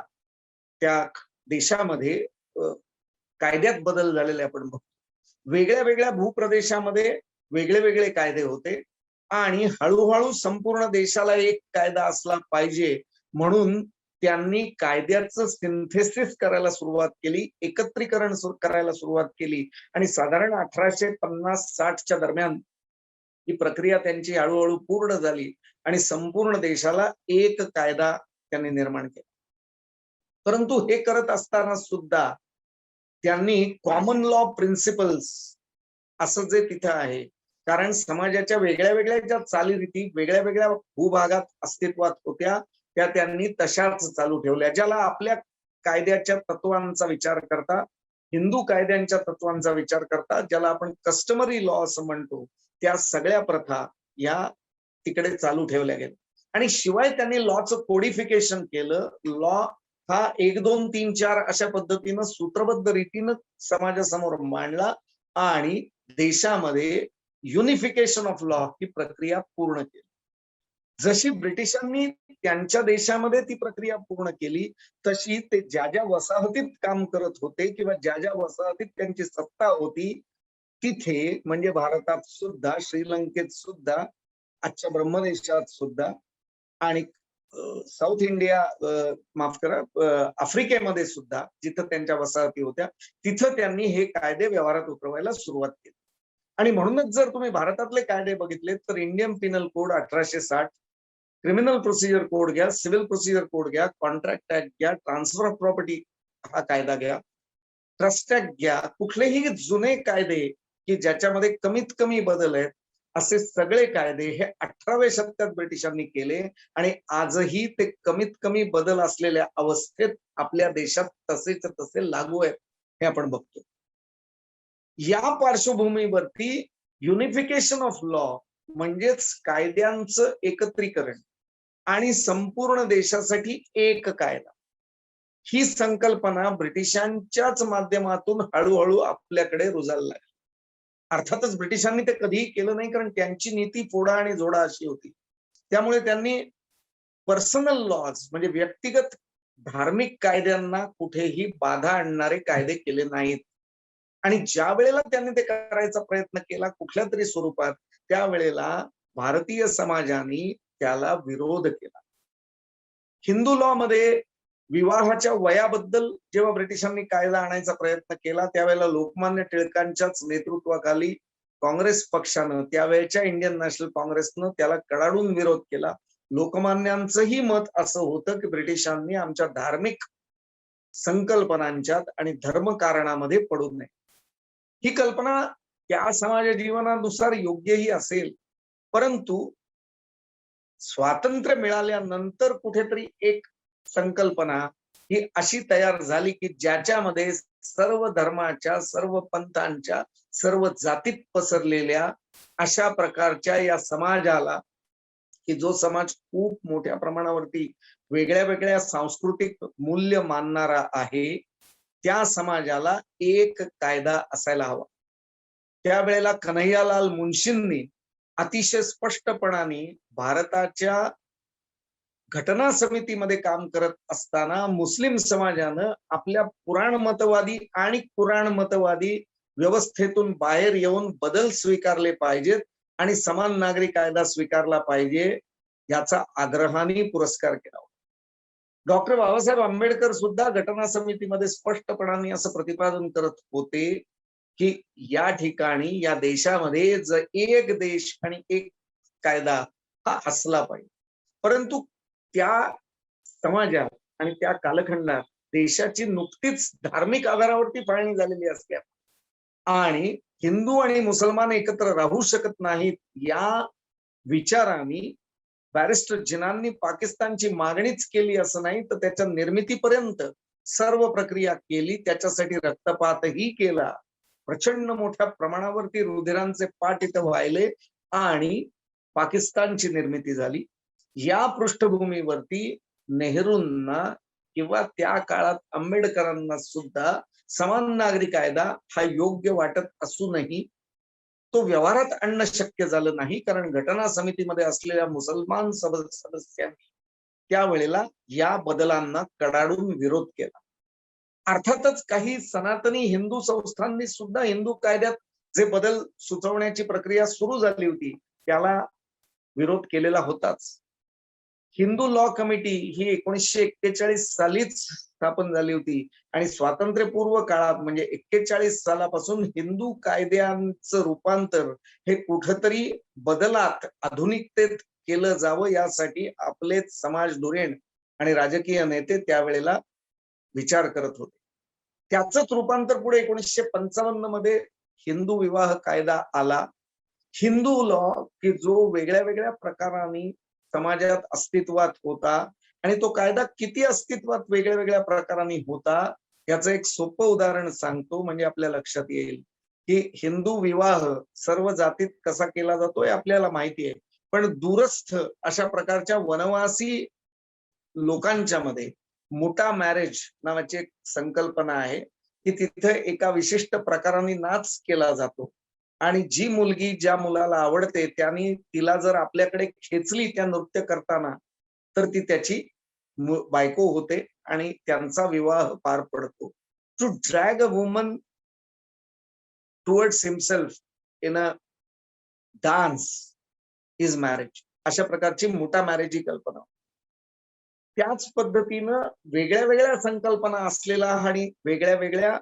Speaker 3: त्या देशामध्ये कायद्यात बदल झालेले आपण बघतो. वेगळ्या वेगळ्या भूप्रदेशामध्ये वेगळे वेगळे कायदे होते आणि हळूहळू संपूर्ण देशाला एक कायदा असला पाहिजे म्हणून त्यांनी कायद्याचं सिंथेसिस करायला सुरुवात केली, एकत्रीकरण करायला सुरुवात केली आणि साधारण 1850-60च्या दरम्यान ही प्रक्रिया त्यांची हळूहळू पूर्ण झाली आणि संपूर्ण देशाला एक कायदा त्यांनी निर्माण केला. परंतु हे करत असताना सुद्धा त्यांनी कॉमन लॉ प्रिन्सिपल्स असं जे तिथं आहे, कारण समाजाच्या वेगळ्या वेगळ्या ज्या चालीरीती वेगळ्या वेगळ्या भूभागात अस्तित्वात होत्या त्या त्यांनी तशाच चालू ठेवल्या. ज्याला आपल्या कायद्याच्या तत्वांचा विचार करता, हिंदू कायद्यांच्या तत्वांचा विचार करता, ज्याला आपण कस्टमरी लॉ असं म्हणतो, त्या सगळ्या प्रथा या तिकडे चालू ठेवल्या गेल्या. आणि शिवाय त्यांनी लॉचं कोडिफिकेशन केलं. लॉ हा 1, 2, 3, 4 अशा पद्धतीनं सूत्रबद्ध रीतीनं समाजासमोर मांडला आणि देशामध्ये युनिफिकेशन ऑफ लॉ ही प्रक्रिया पूर्ण केली. जशी ब्रिटिशांनी त्यांच्या देशामध्ये ती प्रक्रिया पूर्ण केली, तशी ते ज्या ज्या वसाहतीत काम करत होते किंवा ज्या ज्या वसाहतीत त्यांची सत्ता होती, तिथे म्हणजे भारतात सुद्धा, श्रीलंकेत सुद्धा, आजच्या ब्रह्मदेशात सुद्धा आणि साऊथ इंडिया माफ करा, आफ्रिकेमध्ये सुद्धा जिथं त्यांच्या वसाहती होत्या, तिथं त्यांनी हे कायदे व्यवहारात उतरवायला सुरुवात केली. आणि म्हणूनच जर तुम्ही भारतातले कायदे बघितले तर Indian Pinal code 1860, criminal procedure code घ्या, सिव्हिल प्रोसिजर कोड घ्या, कॉन्ट्रॅक्ट ऍक्ट घ्या, ट्रान्सफर ऑफ प्रॉपर्टी हा कायदा घ्या, ट्रस्ट ऍक्ट घ्या, कुठलेही जुने कायदे की ज्याच्यामध्ये कमीत कमी बदल आहेत, असे सगळे कायदे हे 18व्या शतकात ब्रिटिशांनी केले आणि आजही ते कमीत कमी बदल असलेल्या अवस्थेत आपल्या देशात तसेच तसे लागू आहेत हे आपण बघतो. या पार्श्वभूमीवरती युनिफिकेशन ऑफ लॉ म्हणजेच कायद्यांचं एकत्रीकरण आणि संपूर्ण देशासाठी एक कायदा, ही संकल्पना ब्रिटिशांच्याच माध्यमातून हळूहळू आपल्याकडे रुजायला लागली. अर्थातच ब्रिटिशांनी ते कधीही केलं नाही, कारण त्यांची नीती फोडा आणि जोडा अशी होती. त्यामुळे त्यांनी पर्सनल लॉज म्हणजे व्यक्तिगत धार्मिक कायद्यांना कुठेही बाधा आणणारे कायदे केले नाहीत. आणि ज्या वेळेला त्यांनी ते करायचा प्रयत्न केला कुठल्या तरी स्वरूपात, त्यावेळेला भारतीय समाजाने त्याला विरोध केला. हिंदू लॉ मध्ये विवाहाच्या वयाबद्दल जेव्हा ब्रिटिशांनी कायदा आणायचा प्रयत्न केला, त्यावेळेला लोकमान्य टिळकांच्याच नेतृत्वाखाली काँग्रेस पक्षानं, त्यावेळेच्या इंडियन नॅशनल काँग्रेसनं त्याला कडाडून विरोध केला. लोकमान्यांचंही मत असं होतं की ब्रिटिशांनी आमच्या धार्मिक संकल्पनांच्यात आणि धर्मकारणामध्ये पडू नये. ही कल्पना त्या समाज जीवनानुसार योग्यही असेल, परंतु स्वातंत्र्य मिळाल्यानंतर कुठेतरी एक संकल्पना ही अशी तयार झाली की ज्याच्यामध्ये सर्व धर्माच्या, सर्व पंथांच्या, सर्व जातीत पसरलेल्या अशा प्रकारच्या या समाजाला, की जो समाज खूप मोठ्या प्रमाणावरती वेगळ्या वेगळ्या सांस्कृतिक मूल्य मानणारा आहे, त्या समाजाला एक कायदा असायला हवा. त्यावेळेला कन्हैयालाल मुंशींनी अतिशय स्पष्टपणाने भारताच्या घटना समितीमध्ये काम करत असताना मुस्लिम समाजानं आपल्या पुराणमतवादी आणि कुराणमतवादी व्यवस्थेतून बाहेर येऊन बदल स्वीकारले पाहिजेत आणि समान नागरी कायदा स्वीकारला पाहिजे, याचा आग्रहाने पुरस्कार केला. डॉक्टर बाबासाहेब आंबेडकर सुद्धा घटना समितीमध्ये स्पष्टपणाने असं प्रतिपादन करत होते की या ठिकाणी या देशामध्ये एक देश आणि एक कायदा हा असला पाहिजे. परंतु त्या समाजात आणि त्या कालखंडात देशाची नुकतीच धार्मिक आधारावरती फाळणी झालेली असते आणि हिंदू आणि मुसलमान एकत्र राहू शकत नाहीत, या विचाराने बॅरिस्टर जिनांनी पाकिस्तानची मागणीच केली असं नाही, तर त्याच्या निर्मितीपर्यंत सर्व प्रक्रिया केली, त्याच्यासाठी रक्तपातही केला, प्रचंड मोठ्या प्रमाणावरती रुधिरांचे पाठ इथं व्हायले आणि पाकिस्तानची निर्मिती झाली. या पृष्ठभूमीवरती नेहरूंना किंवा त्या काळात आंबेडकरांना सुद्धा समान नागरी कायदा हा योग्य वाटत असूनही तो व्यवहारात आणणं शक्य झालं नाही, कारण घटना समितीमध्ये असलेल्या मुसलमान सदस्यांनी त्यावेळेला या बदलांना कडाडून विरोध केला. अर्थातच काही सनातनी हिंदू संस्थांनी सुद्धा हिंदू कायद्यात जे बदल सुचवण्याची प्रक्रिया सुरू झाली होती त्याला विरोध केलेला होताच. हिंदू लॉ कमिटी ही 1941 सालीच स्थापन झाली होती आणि स्वातंत्र्यपूर्व काळात म्हणजे 41 सालापासून हिंदू कायद्यांचं रूपांतर हे कुठंतरी बदलात, आधुनिकतेत केलं जावं, यासाठी आपले समाज धुरीण आणि राजकीय नेते त्यावेळेला विचार करत होते. त्याचंच रूपांतर पुढे 1955 मध्ये हिंदू विवाह कायदा आला. हिंदू लॉ की जो वेगळ्या वेगळ्या प्रकारांनी समाजात अस्तित्वात होता आणि तो कायदा किती अस्तित्वात वेगळ्या वेगळ्या प्रकारांनी होता याचं एक सोपं उदाहरण सांगतो, म्हणजे आपल्या लक्षात येईल की हिंदू विवाह सर्व जातीत कसा केला जातो हे आपल्याला माहिती आहे, पण दूरस्थ अशा प्रकारच्या वनवासी लोकांच्या मध्ये मोठा मॅरेज नावाची एक संकल्पना आहे की तिथे एका विशिष्ट प्रकाराने नाच केला जातो आणि जी मुलगी ज्या मुलाला आवडते त्याने तिला जर आपल्याकडे खेचली त्या नृत्य करताना तर ती त्याची बायको होते आणि त्यांचा विवाह पार पडतो. To drag a woman towards himself in a dance is marriage. अशा प्रकारची मोठा मॅरेज ही कल्पना. त्याच पद्धतीनं वेगळ्या वेगळ्या संकल्पना असलेला आणि वेगळ्या वेगळ्या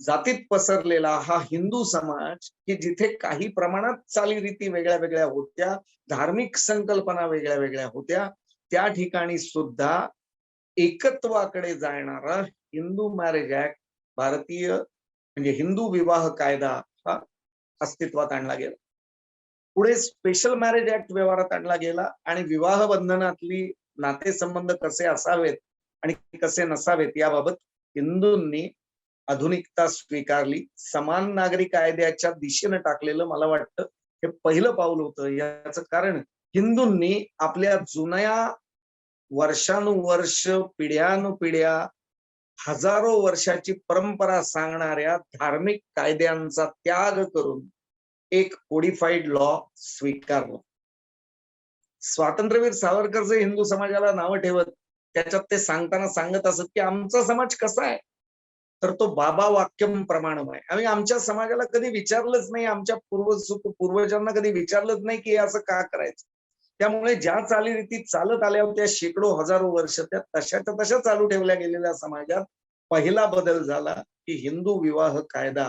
Speaker 3: जातीत पसरलेला हा हिंदू समाज की जिथे काही प्रमाणात चालीरीती वेगळ्या वेगळ्या होत्या, धार्मिक संकल्पना वेगळ्या वेगळ्या होत्या, त्या ठिकाणी सुद्धा एकत्वाकडे जाणारा हिंदू मॅरेज ऍक्ट, भारतीय म्हणजे हिंदू विवाह कायदा हा अस्तित्वात आणला गेला. पुढे स्पेशल मॅरेज ऍक्ट व्यवहारात आणला गेला आणि विवाह बंधनातली नातेसंबंध कसे असावेत आणि कसे नसावेत याबाबत हिंदूंनी आधुनिकता स्वीकारली. समान नागरी कायद्याच्या दिशेने टाकलेलं मला वाटतं हे पहिलं पाऊल होतं. याचं कारण हिंदूंनी आपल्या जुन्या वर्षानुवर्ष पिढ्यानुपिढ्या हजारो वर्षाची परंपरा सांगणाऱ्या धार्मिक कायद्यांचा त्याग करून एक कोडिफाईड लॉ स्वीकारलं. स्वातंत्र्यवीर सावरकर जे हिंदू समाजाला नावं ठेवत त्याच्यात ते सांगताना सांगत असत की आमचा समाज कसा आहे तर तो बाबा वाक्यम प्रमाणम आहे. आम्ही आमच्या समाजाला कधी विचारलंच नाही, आमच्या पूर्वजांना कधी विचारलंच नाही की हे असं का करायचं. त्यामुळे ज्या चालीरीती चालत आल्या होत्या शेकडो हजारो वर्ष त्या तशाच्या तशा चालू ठेवल्या गेलेल्या समाजात पहिला बदल झाला की हिंदू विवाह कायदा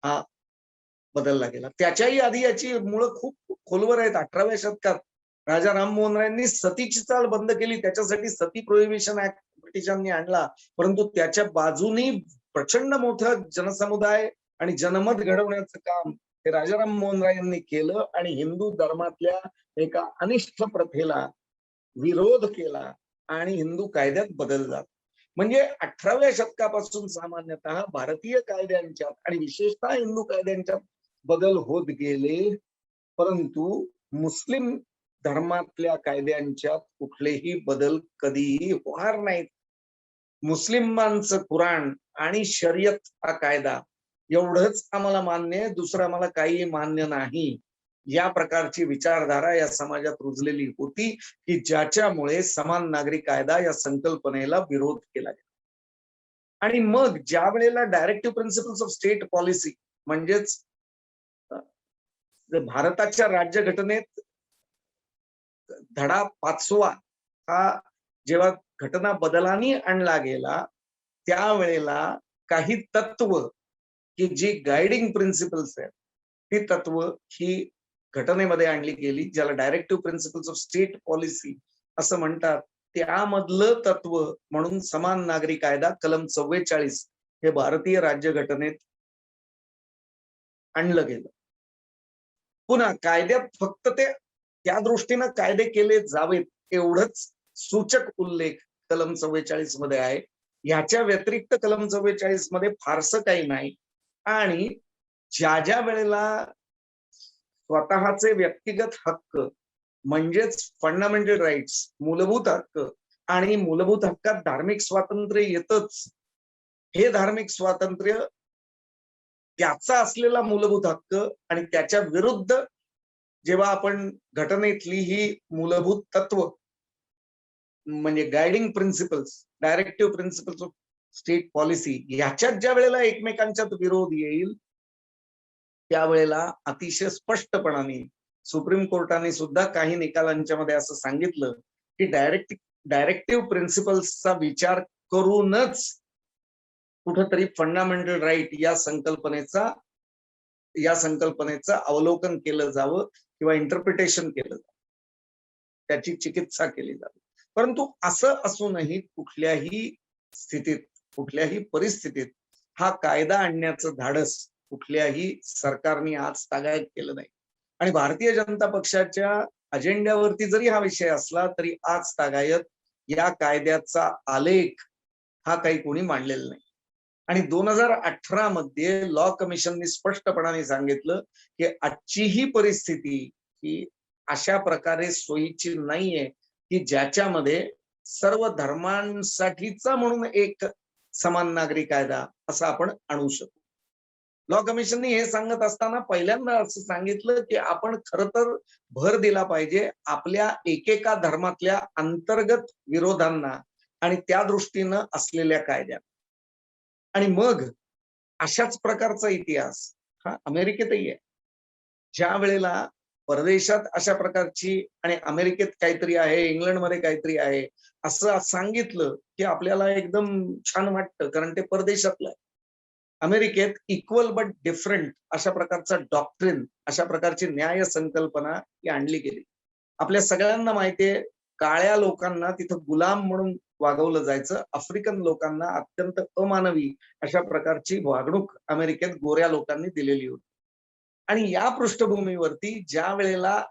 Speaker 3: हा बदलला गेला. त्याच्याही आधी याची मुळं खूप खोलवर आहेत. 18व्या शतकात राजा राममोहन रायांनी सतीची चाल बंद केली, त्याच्यासाठी सती प्रोहिबिशन ऍक्ट ब्रिटिशांनी आणला, परंतु त्याच्या बाजूनी प्रचंड मोठं जनसमुदाय आणि जनमत घडवण्याचं काम हे राजा राममोहन राय यांनी केलं आणि हिंदू धर्मातल्या एका अनिष्ट प्रथेला विरोध केला आणि हिंदू कायद्यात बदल झाला. म्हणजे 18व्या शतकापासून सामान्यतः भारतीय कायद्यांच्यात आणि विशेषतः हिंदू कायद्यांच्यात बदल होत गेले, परंतु मुस्लिम धर्मातल्या कायद्यांच्यात कुठलेही बदल कधीही होणार नाहीत. मुस्लिमांचं कुराण आणि शर्यत हा कायदा एवढंच आम्हाला मान्य आहे, दुसरं आम्हाला काही मान्य नाही. या प्रकारची विचारधारा या समाजात रुजलेली होती की ज्याच्यामुळे समान नागरी कायदा या संकल्पनेला विरोध केला गेला. आणि मग ज्या वेळेला directive principles of state policy म्हणजेच भारताच्या राज्यघटनेत धडा 5वा हा जेव्हा घटना बदलांनी आणला गेला त्यावेळेला काही तत्व की जी गायडिंग प्रिन्सिपल्स आहेत ती तत्व ही घटनेमध्ये आणली गेली, ज्याला directive principles of state policy असं म्हणतात. त्यामधलं तत्व म्हणून समान नागरी कायदा कलम 44 हे भारतीय राज्यघटनेत आणलं गेलं. पुन्हा कायद्यात फक्त ते त्या दृष्टीनं कायदे केले जावेत एवढंच सूचक उल्लेख कलम 44 मध्ये आहे. ह्याच्या व्यतिरिक्त कलम 44 मध्ये फारसं काही नाही. आणि ज्या वेळेला स्वतःचे व्यक्तिगत हक्क म्हणजेच फंडामेंटल राईट्स मूलभूत हक्क आणि मूलभूत हक्कात धार्मिक स्वातंत्र्य येतच, हे धार्मिक स्वातंत्र्य त्याचा असलेला मूलभूत हक्क आणि त्याच्या विरुद्ध जेव्हा आपण घटनेतली ही मूलभूत तत्व म्हणजे guiding principles directive principles of state policy ह्याच्यात ज्या वेळेला एकमेकांच्यात विरोध येईल त्यावेळेला अतिशय स्पष्टपणाने सुप्रीम कोर्टाने सुद्धा काही निकालांच्या मध्ये असं सांगितलं की डायरेक्टिव्ह प्रिन्सिपल्सचा विचार करूनच कुठंतरी फंडामेंटल राईट या संकल्पनेचं अवलोकन केलं जावं किंवा इंटरप्रिटेशन केलं जावं, त्याची चिकित्सा केली जावी. परंतु असं असूनही कुठल्याही स्थितीत कुठल्याही परिस्थितीत हा कायदा आणण्याचं धाडस कुठल्याही सरकारने आज तागायत केलं नाही. आणि भारतीय जनता पक्षाच्या अजेंड्यावरती जरी हा विषय असला तरी आज तागायत या कायद्याचा आलेख हा काही कोणी मांडलेला नाही. आणि 2018 मध्ये लॉ कमिशनने स्पष्टपणाने सांगितलं की आजची ही परिस्थिती ही अशा प्रकारे सोयीची नाहीये की ज्याच्यामध्ये सर्व धर्मांसाठीचा म्हणून एक समान नागरी कायदा असा आपण आणू शकतो. लॉ कमिशनने हे सांगत असताना पहिल्यांदा असं सांगितलं की आपण खर तर भर दिला पाहिजे आपल्या एकेका धर्मातल्या अंतर्गत विरोधांना आणि त्या दृष्टीनं असलेल्या कायद्या. आणि मग अशाच प्रकारचा इतिहास हा अमेरिकेतही आहे. ज्या वेळेला परदेशात अशा प्रकारची आणि अमेरिकेत काहीतरी आहे, इंग्लंडमध्ये काहीतरी आहे असं सांगितलं की आपल्याला एकदम छान वाटतं, कारण ते परदेशातलं आहे. अमेरिकेत इक्वल बट डिफरंट अशा प्रकारचा डॉक्ट्रिन, अशा प्रकारची न्याय संकल्पना ही आणली गेली. आपल्या सगळ्यांना माहितीये काळ्या लोकांना तिथं गुलाम म्हणून वागवलं जायचं, आफ्रिकन लोकांना अत्यंत अमानवी अशा प्रकारची वागणूक अमेरिकेत गोऱ्या लोकांनी दिलेली होती. आणि या पृष्ठभूमीवरती ज्या वेळेला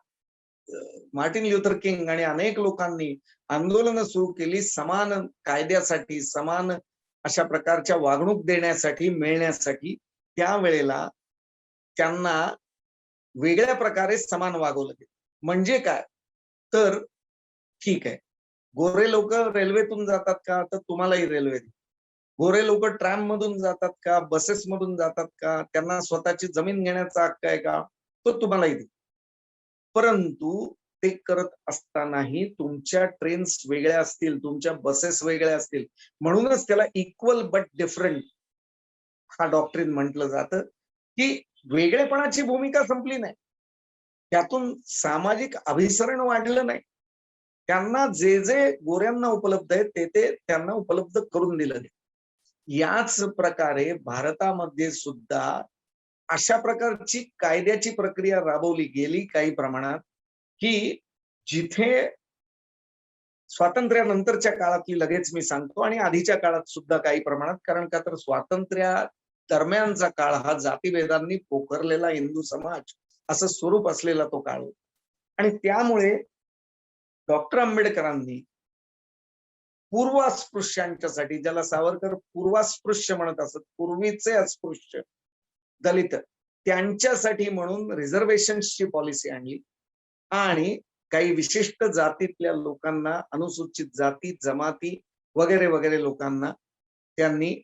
Speaker 3: मार्टिन ल्युथर किंग आणि अनेक लोकांनी आंदोलनं सुरू केली समान कायद्यासाठी, समान अशा प्रकारच्या वागणूक देण्यासाठी, मिळण्यासाठी, त्यावेळेला त्यांना वेगळ्या प्रकारे समान वागवलं गेलं. म्हणजे काय तर ठीक आहे, गोरे लोक रेल्वेतून जातात का, तर तुम्हालाही रेल्वे दे. गोरे लोक ट्रॅम मधून जातात का, बसेस मधून जातात का, त्यांना स्वतःची जमीन घेण्याचा हक्क आहे का, तो तुम्हालाही दे. परंतु ते करत असतानाही तुमच्या ट्रेन्स वेगळ्या असतील, तुमच्या बसेस वेगळ्या असतील, म्हणूनच त्याला इक्वल बट डिफरंट हा डॉक्ट्रिन म्हटलं जातं की वेगळेपणाची भूमिका संपली नाही, त्यातून सामाजिक अभिसरण वाढलं नाही. त्यांना जे जे गोऱ्यांना उपलब्ध आहे ते ते त्यांना उपलब्ध करून दिलं गेलं. याच प्रकारे भारतामध्ये सुद्धा अशा प्रकारची कायद्याची प्रक्रिया राबवली गेली काही प्रमाणात, की जिथे स्वातंत्र्यानंतरच्या काळातली लगेच मी सांगतो आणि आधीच्या काळात सुद्धा काही प्रमाणात, कारण का तर स्वातंत्र्या दरम्यानचा काळ हा जातीभेदांनी पोखरलेला हिंदू समाज असं स्वरूप असलेला तो काळ होता. आणि त्यामुळे डॉक्टर आंबेडकरांनी पूर्वास्पृश्यांच्यासाठी, ज्याला सावरकर पूर्वास्पृश्य म्हणत असत, पूर्वीचे अस्पृश्य दलित, त्यांच्यासाठी म्हणून रिझर्वेशन्सची पॉलिसी आणली आणि काही विशिष्ट जातीतल्या लोकांना, अनुसूचित जाती, जमाती वगैरे वगैरे लोकांना त्यांनी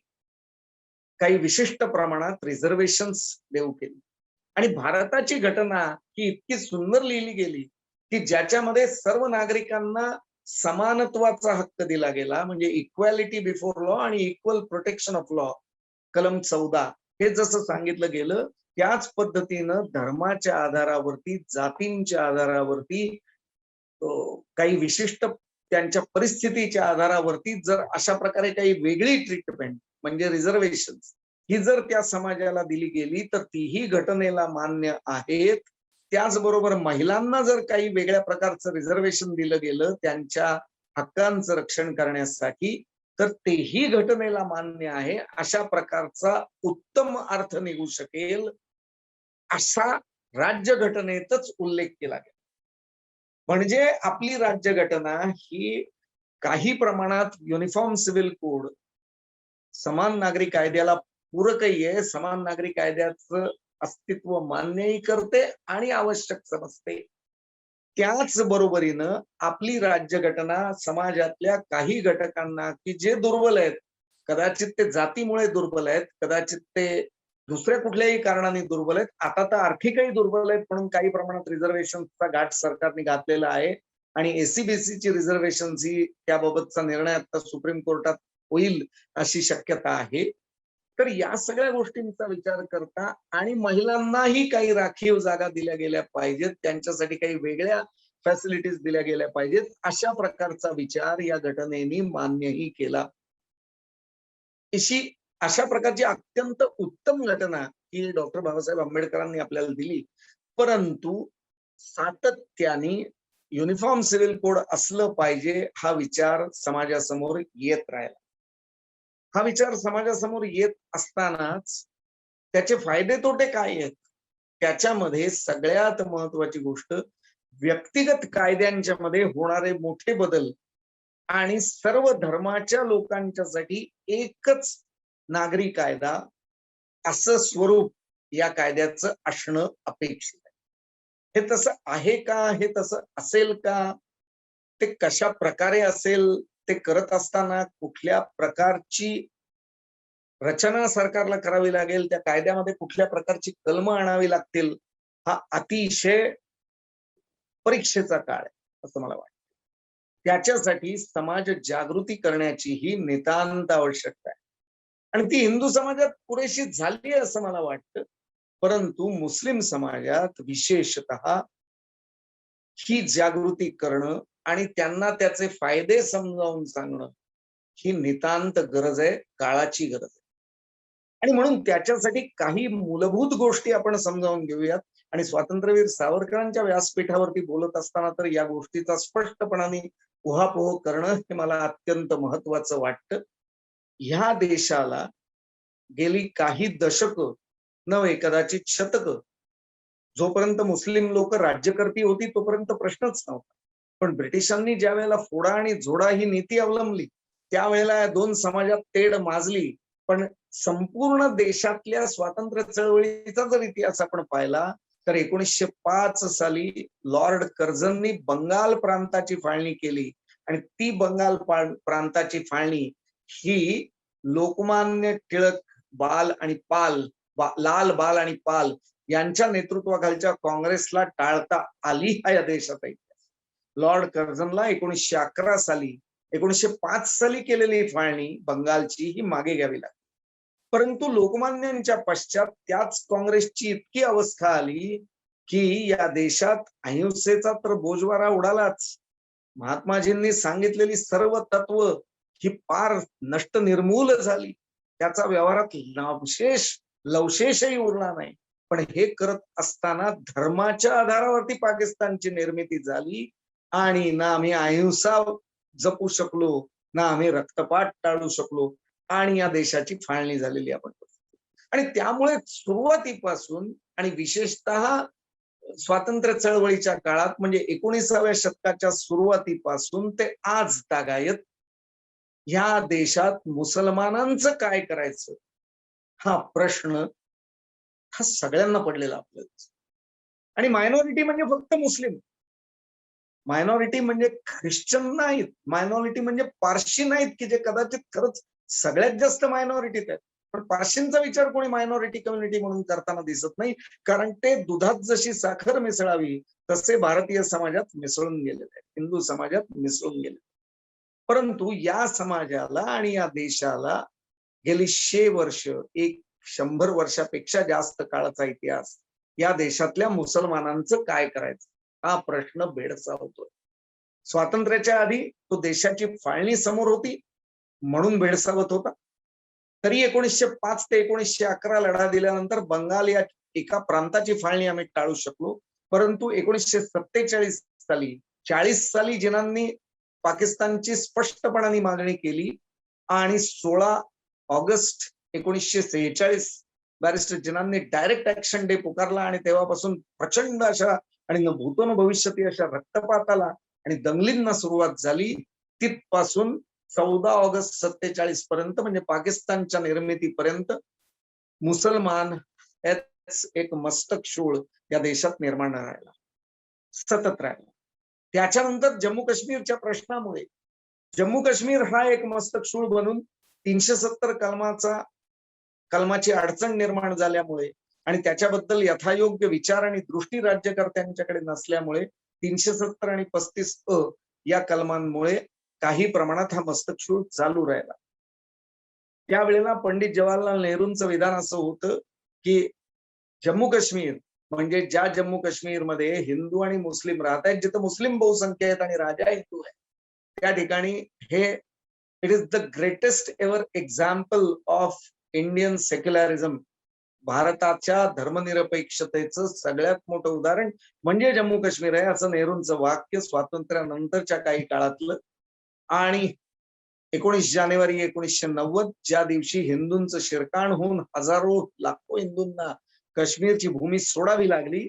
Speaker 3: काही विशिष्ट प्रमाणात रिझर्वेशन्स देऊ केली. आणि भारताची घटना ही इतकी सुंदर लिहिली गेली की ज्याच्यामध्ये सर्व नागरिकांना समानत्वाचा हक्क दिला गेला, म्हणजे इक्वॅलिटी बिफोर लॉ आणि इक्वल प्रोटेक्शन ऑफ लॉ, कलम 14 हे जसं सांगितलं गेलं, त्याच पद्धतीनं धर्माच्या आधारावरती, जातींच्या आधारावरती, काही विशिष्ट त्यांच्या परिस्थितीच्या आधारावरती जर अशा प्रकारे काही वेगळी ट्रीटमेंट म्हणजे रिझर्वेशन ही जर त्या समाजाला दिली गेली तर तीही घटनेला मान्य आहेत. त्याचबरोबर महिलांना जर काही वेगळ्या प्रकारचं रिझर्वेशन दिलं गेलं त्यांच्या हक्कांचं रक्षण करण्यासाठी, तर तेही घटनेला मान्य आहे. अशा प्रकारचा उत्तम अर्थ निघू शकेल असा राज्यघटनेतच उल्लेख केला गेला. म्हणजे आपली राज्यघटना ही काही प्रमाणात युनिफॉर्म सिव्हिल कोड, समान नागरी कायद्याला पूरकही आहे, समान नागरी कायद्याचं अस्तित्व मान्यही करते आणि आवश्यक समजते. त्याच बरोबरीनं आपली राज्यघटना समाजातल्या काही घटकांना की जे दुर्बल आहेत, कदाचित ते जातीमुळे दुर्बल आहेत, कदाचित ते दुसऱ्या कुठल्याही कारणाने दुर्बल आहेत, आता तर आर्थिकही दुर्बल आहेत म्हणून काही प्रमाणात रिझर्वेशनचा गाठ सरकारने घातलेला आहे. आणि एससीबीसीची रिझर्वेशन ही त्याबाबतचा निर्णय आता सुप्रीम कोर्टात होईल अशी शक्यता आहे. तर या सगळ्या गोष्टींचा विचार करता आणि महिलांनाही काही राखीव जागा दिल्या गेल्या पाहिजेत, त्यांच्यासाठी काही वेगळ्या फॅसिलिटीज दिल्या गेल्या पाहिजेत, अशा प्रकारचा विचार या घटनेने मान्यही केला. अशा प्रकारची अत्यंत उत्तम घटना ही डॉक्टर बाबासाहेब आंबेडकरांनी आपल्याला दिली. परंतु सातत्याने युनिफॉर्म सिव्हिल कोड असलं पाहिजे हा विचार समाजासमोर येत राहिला. हा विचार समाजासमोर येत असतानाच त्याचे फायदे तोटे काय आहेत, त्याच्यामध्ये सगळ्यात महत्वाची गोष्ट व्यक्तिगत कायद्यांच्या मध्ये होणारे मोठे बदल आणि सर्व धर्माच्या लोकांच्यासाठी एकच नागरी कायदा असं स्वरूप या कायद्याचं असणं अपेक्षित आहे. हे तसं आहे का, हे तसं असेल का, ते कशा प्रकारे असेल ते करत असताना कुठल्या प्रकारची रचना सरकारला करावी लागेल, त्या कायद्यामध्ये कुठल्या प्रकारची कलमं आणावी लागतील, हा अतिशय परीक्षेचा काळ आहे असं मला वाटतं. त्याच्यासाठी समाज जागृती करण्याची ही नितांत आवश्यकता आहे आणि ती हिंदू समाजात पुरेशी झाली आहे असं मला वाटतं. परंतु मुस्लिम समाजात विशेषतः ही जागृती करणं आणि त्यांना त्याचे फायदे समजावून सांगणं ही नितांत गरज आहे, काळाची गरज आहे. आणि म्हणून त्याच्यासाठी काही मूलभूत गोष्टी आपण समजावून घेऊयात. आणि स्वातंत्र्यवीर सावरकरांच्या व्यासपीठावरती बोलत असताना तर या गोष्टीचा स्पष्टपणाने उहापोह करणं हे मला अत्यंत महत्वाचं वाटतं. ह्या देशाला गेली काही दशकं नव्हे, कदाचित शतकं, जोपर्यंत मुस्लिम लोक राज्यकर्ती होती तोपर्यंत प्रश्नच नव्हता. पण ब्रिटिशांनी ज्या वेळेला फोडा आणि झोडा ही नीती अवलंबली, त्यावेळेला या दोन समाजात तेढ माजली. पण संपूर्ण देशातल्या स्वातंत्र्य चळवळीचा जर इतिहास आपण पाहिला तर 1905 साली लॉर्ड कर्झननी बंगाल प्रांताची फाळणी केली आणि ती बंगाल प्रांताची फाळणी ही लोकमान्य टिळक बाल आणि पाल लाल बाल आणि पाल यांच्या नेतृत्वाखालच्या काँग्रेसला टाळता आली हा या देशाचा इतिहास. लॉर्ड कर्झनला 1911 साली 1905 साली केलेली फाळणी बंगालची ही मागे घ्यावी लागली. परंतु लोकमान्यांच्या पश्चात त्याच काँग्रेसची इतकी अवस्था आली की या देशात अहिंसेचा तर बोजवारा उडालाच. महात्माजींनी सांगितलेली सर्व तत्व ही पार नष्ट निर्मूल झाली. त्याचा व्यवहारात लवशेषही उरला नाही. पण हे करत असताना धर्माच्या आधारावरती पाकिस्तानची निर्मिती झाली आणि ना आम्ही अहिंसा जपू शकलो, ना आम्ही रक्तपात टाळू शकलो आणि या देशाची फाळणी झालेली आपण. आणि त्यामुळे सुरुवातीपासून आणि विशेषतः स्वातंत्र्य चळवळीच्या काळात म्हणजे 19व्या शतकाच्या सुरुवातीपासून ते आज तागायत ह्या देशात मुसलमानांचं काय करायचं हा प्रश्न हा सगळ्यांना पडलेला आपल्याला. आणि मायनॉरिटी म्हणजे फक्त मुस्लिम, मायनॉरिटी म्हणजे ख्रिश्चन नाहीत, मायनॉरिटी म्हणजे पारशी नाहीत की जे कदाचित खरंच सगळ्यात जास्त मायनॉरिटीत आहेत. पण पारशींचा विचार कोणी मायनॉरिटी कम्युनिटी म्हणून करताना दिसत नाही, कारण ते दुधात जशी साखर मिसळावी तसे भारतीय समाजात मिसळून गेलेले आहेत, हिंदू समाजात मिसळून गेले. परंतु या समाजाला आणि या देशाला गेली 100 वर्ष, 100 वर्षापेक्षा जास्त काळाचा इतिहास या देशातल्या मुसलमानांचं काय करायचं हा प्रश्न भेडसावतोय. स्वातंत्र्याच्या आधी तो देशाची फाळणी समोर होती म्हणून भेडसावत होता. तरी 1905 ते 1911 लढा दिल्यानंतर बंगाल या एका प्रांताची फाळणी आम्ही टाळू शकलो. परंतु 1947 साली 40 साली जिनांनी पाकिस्तानची स्पष्टपणाने मागणी केली आणि 16 ऑगस्ट 1946 बॅरिस्टर जिनांनी डायरेक्ट ऍक्शन डे पुकारला आणि तेव्हापासून प्रचंड अशा आणि न भूतो न भविष्यती अशा रक्तपाताला आणि दंगलींना सुरुवात झाली. तिथपासून 14 ऑगस्ट 47 पर्यंत म्हणजे पाकिस्तानच्या निर्मितीपर्यंत मुसलमान एक मस्तक शूळ या देशात निर्माण राहिला, सतत राहिला. त्याच्यानंतर जम्मू काश्मीरच्या प्रश्नामुळे जम्मू काश्मीर हा एक मस्तक शूळ बनून 370 कलमाची अडचण निर्माण झाल्यामुळे आणि त्याच्याबद्दल यथायोग्य विचार आणि दृष्टी राज्यकर्त्यांच्याकडे नसल्यामुळे 370 आणि 35 या कलमांमुळे काही प्रमाणात हा मस्तकशूळ चालू राहिला. त्यावेळेला पंडित जवाहरलाल नेहरूंचं विधान असं होतं की जम्मू काश्मीर म्हणजे ज्या जम्मू काश्मीरमध्ये हिंदू आणि मुस्लिम राहत आहेत, जिथं मुस्लिम बहुसंख्या आहेत आणि राजा हिंदू आहे, त्या ठिकाणी हे it is the greatest ever example of Indian secularism. भारताच्या धर्मनिरपेक्षतेचं सगळ्यात मोठं उदाहरण म्हणजे जम्मू काश्मीर आहे असं नेहरूंचं वाक्य स्वातंत्र्यानंतरच्या काही काळातलं. आणि 19 जानेवारी 1990 ज्या दिवशी हिंदूंचं शिरकाण होऊन हजारो लाखो हिंदूंना काश्मीरची भूमी सोडावी लागली,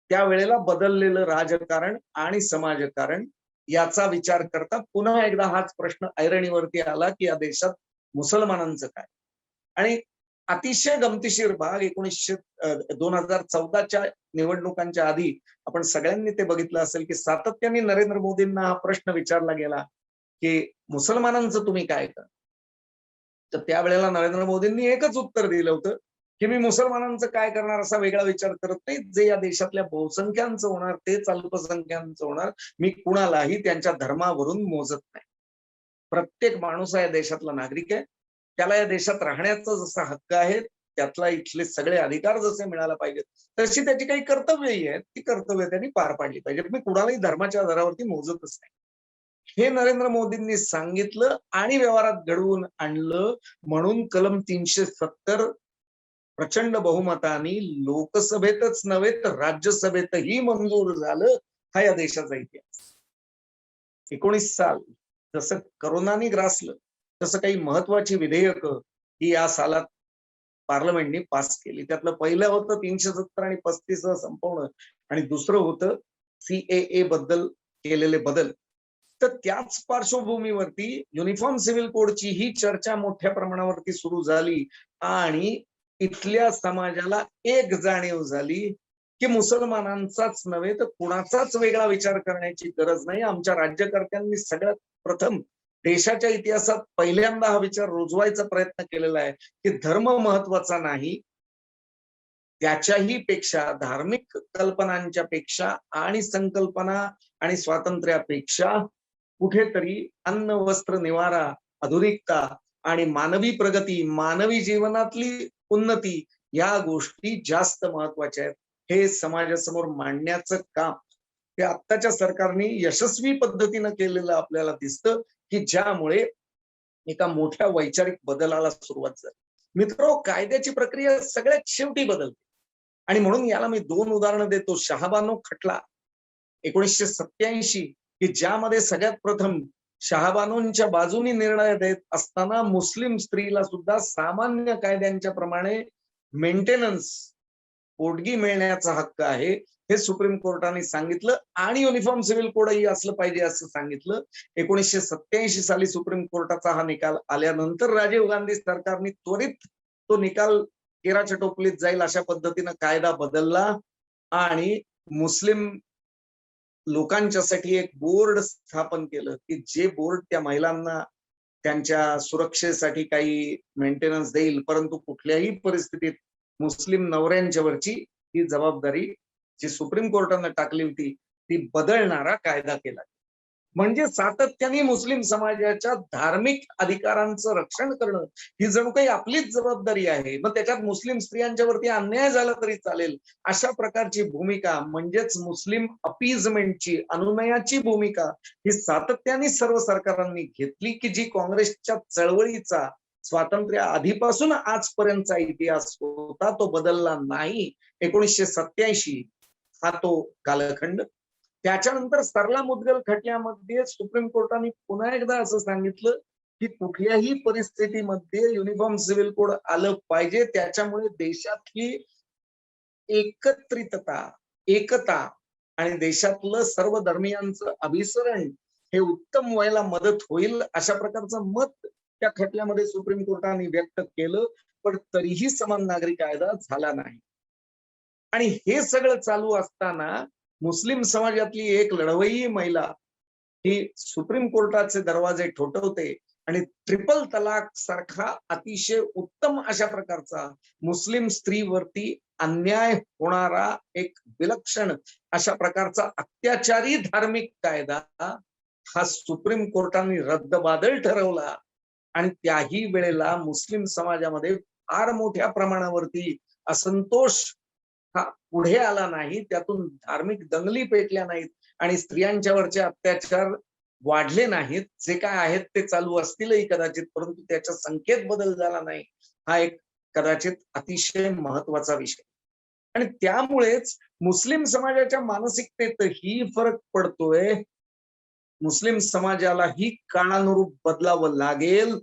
Speaker 3: त्यावेळेला बदललेलं राजकारण आणि समाजकारण याचा विचार करता पुन्हा एकदा हाच प्रश्न ऐरणीवरती आला की या देशात मुसलमानांचं काय. आणि अतिशय गमतीशीर भाग 2014च्या निवडणुकांच्या आधी आपण सगळ्यांनी ते बघितलं असेल की सातत्याने नरेंद्र मोदींना हा प्रश्न विचारला गेला की मुसलमानांचं तुम्ही काय करा? तर त्यावेळेला नरेंद्र मोदींनी एकच उत्तर दिलं होतं की मी मुसलमानांचं काय करणार असा वेगळा विचार करत नाही. जे या देशातल्या बहुसंख्यांचं होणार तेच अल्पसंख्यांचं होणार. मी कुणालाही त्यांच्या धर्मावरून मोजत नाही. प्रत्येक माणूस हा या देशातला नागरिक आहे. त्याला या देशात राहण्याचा जसा हक्क आहे, त्यातला इथले सगळे अधिकार जसे मिळायला पाहिजेत, तशी त्याची काही कर्तव्यही आहेत. ती कर्तव्य त्यांनी पार पाडली पाहिजेत. मी कुणालाही धर्माच्या आधारावरती मोजतच नाही. हे नरेंद्र मोदींनी सांगितलं आणि व्यवहारात घडवून आणलं. म्हणून कलम 370 प्रचंड बहुमताने लोकसभेतच नव्हे तर राज्यसभेतही मंजूर झालं. हा या देशाचा इतिहास. 19 साल जसं करोनाने ग्रासलं तसं काही महत्वाची विधेयकं ही या सालात पार्लमेंटने पास केली. त्यातलं पहिलं होतं 370 आणि 35 संपवणं आणि दुसरं होतं CAA बद्दल केलेले बदल. तर त्याच पार्श्वभूमीवरती युनिफॉर्म सिव्हिल कोडची ही चर्चा मोठ्या प्रमाणावरती सुरू झाली आणि इथल्या समाजाला एक जाणीव झाली की मुसलमानांचाच नव्हे तर कुणाचाच वेगळा विचार करण्याची गरज नाही. आमच्या राज्यकर्त्यांनी सगळ्यात प्रथम देशाच्या इतिहासात पहिल्यांदा हा विचार रुजवायचा प्रयत्न केलेला आहे की धर्म महत्वाचा नाही, त्याच्याही पेक्षा धार्मिक कल्पनांच्या पेक्षा आणि संकल्पना आणि स्वातंत्र्यापेक्षा कुठेतरी अन्न, वस्त्र, निवारा, आधुनिकता आणि मानवी प्रगती, मानवी जीवनातली उन्नती या गोष्टी जास्त महत्वाच्या आहेत. हे समाजासमोर मांडण्याचं काम ते आत्ताच्या सरकारने यशस्वी पद्धतीनं केलेलं आपल्याला दिसतं की ज्यामुळे एका मोठ्या वैचारिक बदलाला सुरुवात झाली. मित्रो, कायद्याची प्रक्रिया सगळ्यात शेवटी बदलते आणि म्हणून याला मी 2 उदाहरणं देतो. शहाबानो खटला 1987 की ज्यामध्ये सगळ्यात प्रथम शहाबानोंच्या बाजूने निर्णय देत असताना मुस्लिम स्त्रीला सुद्धा सामान्य कायद्यांच्या प्रमाणे मेंटेनन्स, पोटगी मिळण्याचा हक्क आहे हे सुप्रीम कोर्टाने सांगितलं आणि युनिफॉर्म सिव्हिल कोडही असलं पाहिजे असं सांगितलं. 1987 साली सुप्रीम कोर्टाचा हा निकाल आल्यानंतर राजीव गांधी सरकारने त्वरित तो निकाल केराच्या टोपलीत जाईल अशा पद्धतीनं कायदा बदलला आणि मुस्लिम लोकांच्यासाठी एक बोर्ड स्थापन केलं की जे बोर्ड त्या महिलांना त्यांच्या सुरक्षेसाठी काही मेंटेनन्स देईल, परंतु कुठल्याही परिस्थितीत मुस्लिम नवऱ्यांच्यावरची ही जबाबदारी जी सुप्रीम कोर्टाने टाकली होती ती बदलणारा कायदा केला. म्हणजे सातत्याने मुस्लिम समाजाच्या धार्मिक अधिकारांचं रक्षण करणं ही जणू काही आपलीच जबाबदारी आहे. मग त्याच्यात मुस्लिम स्त्रियांच्यावरती अन्याय झाला तरी चालेल अशा प्रकारची भूमिका म्हणजेच मुस्लिम अपीजमेंटची, अनुनयाची भूमिका ही सातत्याने सर्व सरकारांनी घेतली की जी काँग्रेसच्या चळवळीचा स्वातंत्र्य आधीपासून आजपर्यंतचा इतिहास होता तो बदलला नाही. 1987 हा तो कालखंड. त्याच्यानंतर सरला मुद्गल खटल्यामध्ये सुप्रीम कोर्टाने पुन्हा एकदा असं सांगितलं की कुठल्याही परिस्थितीमध्ये युनिफॉर्म सिव्हिल कोड आलं पाहिजे. त्याच्यामुळे देशातली एकत्रितता, एकता आणि देशातलं सर्व धर्मियांचं अभिसरण हे उत्तम व्हायला मदत होईल अशा प्रकारचं मत त्या खटल्यामध्ये सुप्रीम कोर्टाने व्यक्त केलं. पण तरीही समान नागरी कायदा झाला नाही. आणि हे सगळं चालू असताना मुस्लिम समाजातली एक लढवई महिला ही सुप्रीम कोर्टाचे दरवाजे ठोठवते आणि ट्रिपल तलाक सारखा अतिशय उत्तम अशा प्रकारचा मुस्लिम स्त्रीवरती अन्याय होणारा एक विलक्षण अशा प्रकारचा अत्याचारी धार्मिक कायदा हा सुप्रीम कोर्टाने रद्दबादल ठरवला. आणि त्याही वेळेला मुस्लिम समाजामध्ये फार मोठ्या प्रमाणावरती असंतोष हा पुढे आला नाही, त्यातून धार्मिक दंगली पेटल्या नाहीत आणि स्त्रियांच्यावरचे अत्याचार वाढले नाहीत. जे काय आहेत ते चालू असतीलही कदाचित, परंतु त्याच्या संख्येत बदल झाला नाही. हा एक कदाचित अतिशय महत्वाचा विषय आणि त्यामुळेच मुस्लिम समाजाच्या मानसिकतेतही फरक पडतोय. मुस्लिम समाजालाही काळानुरूप बदलावं लागेल.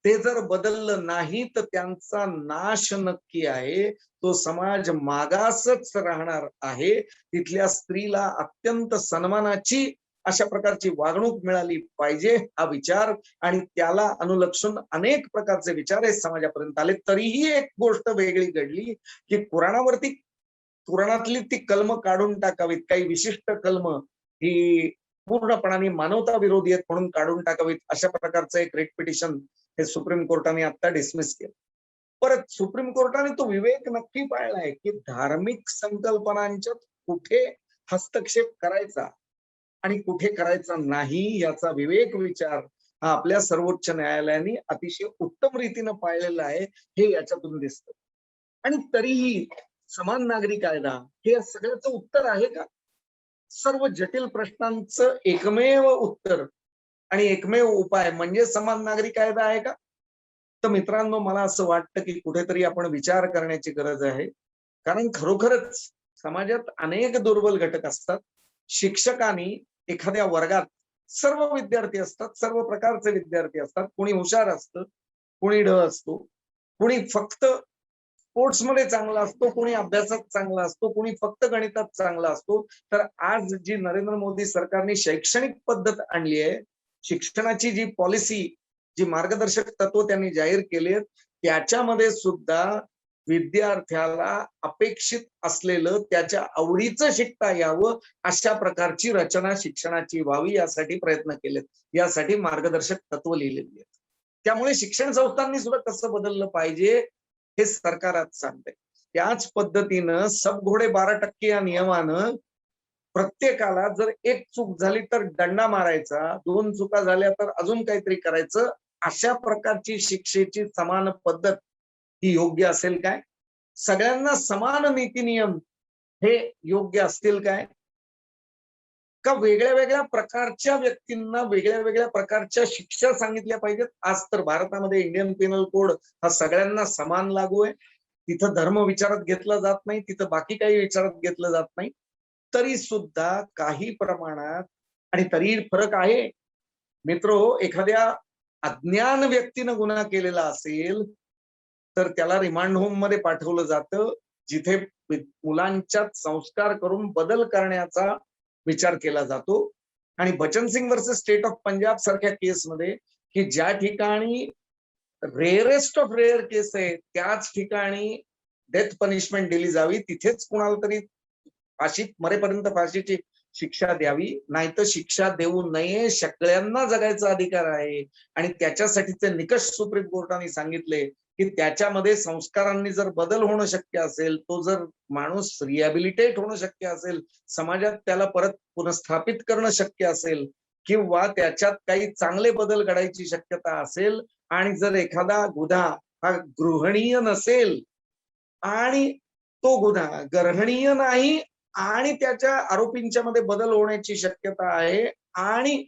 Speaker 3: ते जर बदललं नाही तर त्यांचा नाश नक्की आहे. तो समाज मागासच राहणार आहे. तिथल्या स्त्रीला अत्यंत सन्मानाची अशा प्रकारची वागणूक मिळाली पाहिजे हा विचार आणि त्याला अनुलक्षून अनेक प्रकारचे विचार हे समाजापर्यंत आले. तरीही एक गोष्ट वेगळी घडली की कुराणातली ती कलम काढून टाकावीत. काही विशिष्ट कलम ही पूर्णपणाने मानवता विरोधी आहेत म्हणून काढून टाकावीत, अशा प्रकारचं एक रिट पिटिशन हे सुप्रीम कोर्टाने आता डिसमिस केलं. परत सुप्रीम कोर्टाने तो विवेक नक्की पाळलाय की धार्मिक संकल्पनांच्यात कुठे हस्तक्षेप करायचा आणि कुठे करायचा नाही याचा विवेक विचार हा आपल्या सर्वोच्च न्यायालयाने अतिशय उत्तम रीतीनं पाळलेला आहे, हे याच्यातून दिसतं. आणि तरीही समान नागरी कायदा हे या सगळ्याचं उत्तर आहे का? सर्व जटिल प्रश्नांचं एकमेव उत्तर आणि एकमेव उपाय म्हणजे समान नागरी कायदा आहे का? तर मित्रांनो, मला असं वाटतं की कुठेतरी आपण विचार करण्याची गरज आहे. कारण खरोखरच समाजात अनेक दुर्बल घटक असतात. शिक्षकांनी एखाद्या वर्गात सर्व विद्यार्थी असतात, सर्व प्रकारचे विद्यार्थी असतात. कोणी हुशार असतं, कोणी ढ असतो, कोणी फक्त स्पोर्ट्समध्ये चांगला असतो, कोणी अभ्यासात चांगला असतो, कोणी फक्त गणितात चांगला असतो. तर आज जी नरेंद्र मोदी सरकारने शैक्षणिक पद्धत आणली आहे, शिक्षणाची जी पॉलिसी, जी मार्गदर्शक तत्व त्यांनी जाहीर केली आहेत, त्याच्यामध्ये सुद्धा विद्यार्थ्याला अपेक्षित असलेलं त्याच्या आवडीचं शिकता यावं अशा प्रकारची रचना शिक्षणाची व्हावी यासाठी प्रयत्न केलेत, यासाठी मार्गदर्शक तत्व लिहिलेली आहेत. त्यामुळे शिक्षण संस्थांनी सुद्धा कसं बदललं पाहिजे हे सरकार आज सांगतंय. त्याच पद्धतीनं सब घोडे 12% या नियमानं प्रत्येकाला जर एक चूक झाली तर दंडा मारायचा, 2 चुका झाल्या तर अजून काहीतरी करायचं, अशा प्रकारची शिक्षेची समान पद्धत ही योग्य असेल काय? सगळ्यांना समान नीती नियम हे योग्य असतील काय? का वेगळ्या वेगळ्या प्रकारच्या व्यक्तींना वेगळ्या वेगळ्या प्रकारच्या शिक्षा सांगितल्या पाहिजेत? आज तर भारतामध्ये इंडियन पेनल कोड हा सगळ्यांना समान लागू आहे. तिथं धर्म विचारात घेतला जात नाही, तिथं बाकी काही विचारात घेतलं जात नाही. तरी सुद्धा काही प्रमाणात आणि तरी फरक आहे. मित्रो, एखाद्या अज्ञान व्यक्तीनं गुन्हा केलेला असेल तर त्याला रिमांड होम मध्ये पाठवलं जातं, जिथे मुलांच्यात संस्कार करून बदल करण्याचा विचार केला जातो. आणि Bachan Singh versus State of Punjab सारख्या केसमध्ये की ज्या ठिकाणी रेअरेस्ट ऑफ रेअर केस आहे त्याच ठिकाणी डेथ पनिशमेंट दिली जावी, तिथेच कुणाला तरी फाशी मरेपर्यंत फाशीची शिक्षा द्यावी, नाहीतर शिक्षा देऊ नये. सगळ्यांना जगायचा अधिकार आहे आणि त्याच्यासाठीचे निकष सुप्रीम कोर्टाने सांगितले की त्याच्यामध्ये संस्कारांनी जर बदल होणं शक्य असेल, तो जर माणूस रिहॅबिलिटेट होणं शक्य असेल, समाजात त्याला परत पुनर्स्थापित करणं शक्य असेल किंवा त्याच्यात काही चांगले बदल घडायची शक्यता असेल आणि जर एखादा गुन्हा हा गृहणीय नसेल आणि तो गुन्हा गर्हणीय नाही आणि त्याच्या आरोपींच्या मध्ये बदल होण्याची शक्यता आहे आणि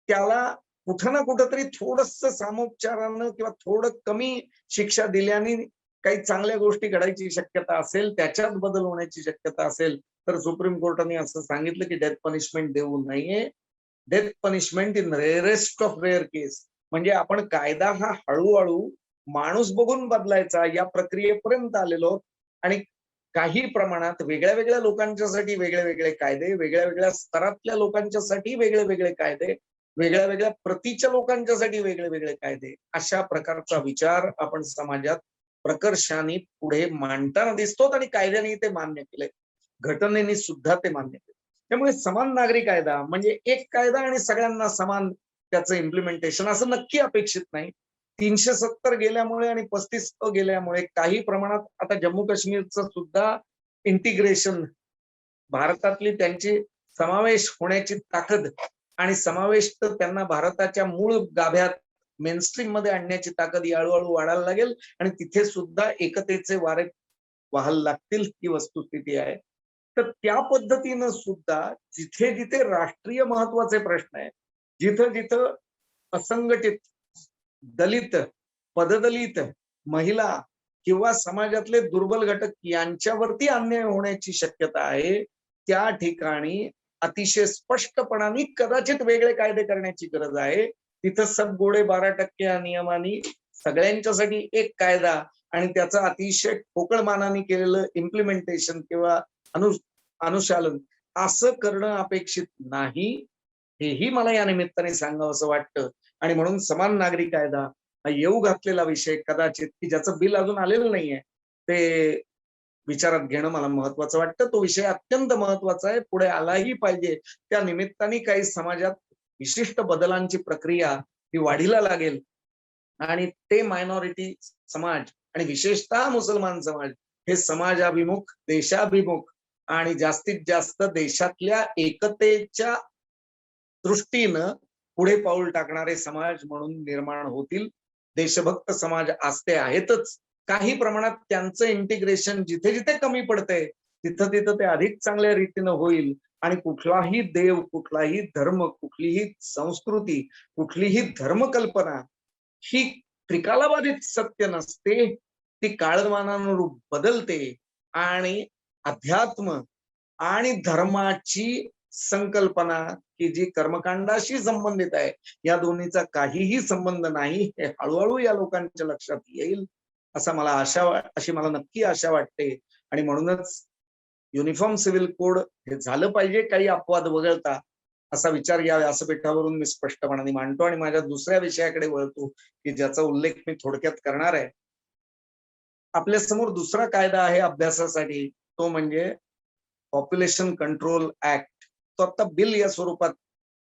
Speaker 3: त्याला कुठं ना कुठंतरी थोडंसं सामोपचारानं किंवा थोडं कमी शिक्षा दिल्याने काही चांगल्या गोष्टी घडायची शक्यता असेल, त्याच्यात बदल होण्याची शक्यता असेल, तर सुप्रीम कोर्टाने असं सांगितलं की डेथ पनिशमेंट देऊ नये. Death punishment in rarest of rare case, म्हणजे आपण कायदा हा हळूहळू माणूस बघून बदलायचा या प्रक्रियेपर्यंत आलेलो. आणि काही प्रमाणात वेगळ्या वेगळ्या लोकांच्यासाठी वेगळे वेगळे कायदे, वेगळ्या वेगळ्या स्तरातल्या लोकांच्यासाठी वेगळे वेगळे कायदे, वेगळ्या वेगळ्या प्रतीच्या लोकांच्यासाठी वेगळे वेगळे कायदे, अशा प्रकारचा विचार आपण समाजात प्रकर्षाने पुढे मांडताना दिसतो आणि कायद्याने ते मान्य केले, घटनेने सुद्धा ते मान्य केले. त्यामुळे समान नागरी कायदा म्हणजे एक कायदा आणि सगळ्यांना समान त्याचं इम्प्लिमेंटेशन असं नक्की अपेक्षित नाही. 370 गेल्यामुळे आणि 35 गेल्यामुळे काही प्रमाणात आता जम्मू काश्मीरचं सुद्धा इंटिग्रेशन, भारतातली त्यांची समावेश होण्याची ताकद आणि समावेश तर त्यांना भारताच्या मूळ गाभ्यात मेनस्ट्रीम मध्ये आणण्याची ताकद हळूहळू वाढायला लागेल आणि तिथे सुद्धा एकतेचे वारे व्हायला लागतील, ही वस्तुस्थिती आहे. तर त्या पद्धतीनं सुद्धा जिथे जिथे राष्ट्रीय महत्वाचे प्रश्न आहेत, जिथं जिथं असंघटित, दलित, पददलित, महिला किंवा समाजातले दुर्बल घटक यांच्यावरती अन्याय होण्याची शक्यता आहे, त्या ठिकाणी अतिशय स्पष्टपणाने कदाचित वेगळे कायदे करण्याची गरज आहे. तिथं सब गोडे 12% या नियमाने सगळ्यांच्यासाठी एक कायदा आणि त्याचं अतिशय ठोकळमानाने केलेलं इम्प्लिमेंटेशन किंवा अनुशालन असं करणं अपेक्षित नाही, हेही मला या निमित्ताने सांगावं असं वाटतं. आणि म्हणून समान नागरी कायदा हा येऊ घातलेला विषय कदाचित की ज्याचं बिल अजून आलेलं नाहीये, ते विचारात घेणं मला महत्वाचं वाटतं. तो विषय अत्यंत महत्वाचा आहे, पुढे आलाही पाहिजे. त्या निमित्ताने काही समाजात विशिष्ट बदलांची प्रक्रिया ही वाढीला लागेल आणि ते मायनॉरिटी समाज आणि विशेषतः मुसलमान समाज हे समाजाभिमुख, देशाभिमुख आणि जास्तीत जास्त देशातल्या एकतेच्या दृष्टीनं पुढे पाऊल टाकणारे समाज म्हणून निर्माण होतील. देशभक्त समाज असते आहेतच, काही प्रमाणात त्यांचं इंटिग्रेशन जिथे जिथे कमी पडतंय तिथं तिथं ते अधिक चांगल्या रीतीनं होईल आणि कुठलाही देव, कुठलाही धर्म, कुठलीही संस्कृती, कुठलीही धर्मकल्पना ही त्रिकालाबाधित सत्य नसते. ती काळमानानुरूप बदलते आणि अध्यात्म आणि धर्माची संकल्पना की जी कर्मकांडाशी संबंधित आहे, या दोन्हीचा काहीही संबंध नाही, हे हळूहळू या लोकांच्या लक्षात येईल असा मला अशी मला नक्की आशा वाटते. आणि म्हणूनच युनिफॉर्म सिव्हिल कोड हे झालं पाहिजे काही अपवाद वगळता, असा विचार या व्यासपीठावरून मी स्पष्टपणाने मांडतो. आणि माझ्या दुसऱ्या विषयाकडे वळतो की ज्याचा उल्लेख मी थोडक्यात करणार आहे. आपल्या समोर दुसरा कायदा आहे अभ्यासासाठी, तो म्हणजे पॉप्युलेशन कंट्रोल ऍक्ट. तो आता बिल या स्वरूपात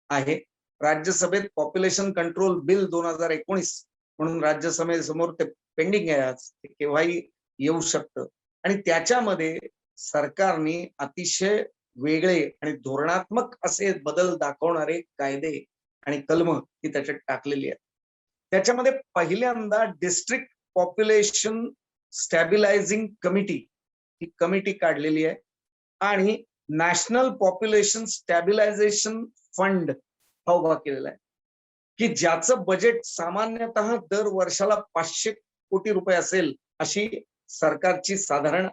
Speaker 3: आहे. राज्यसभेत पॉप्युलेशन कंट्रोल बिल 2019 म्हणून राज्यसभेसमोर ते पेंडिंग आहे, आज ते केव्हाही येऊ शकतं. आणि त्याच्यामध्ये सरकारने अतिशय वेगळे आणि धोरणात्मक असे बदल दाखवणारे कायदे आणि कलम ही त्याच्यात टाकलेली आहेत. त्याच्यामध्ये पहिल्यांदा डिस्ट्रिक्ट पॉप्युलेशन स्टॅबिलायझिंग कमिटी ही कमिटी काढलेली आहे आणि नॅशनल पॉप्युलेशन स्टॅबिलायझेशन फंड हा उभा केलेला आहे की ज्याचं बजेट सामान्यतः दर वर्षाला 500 कोटी रुपये असेल अशी सरकारची साधारण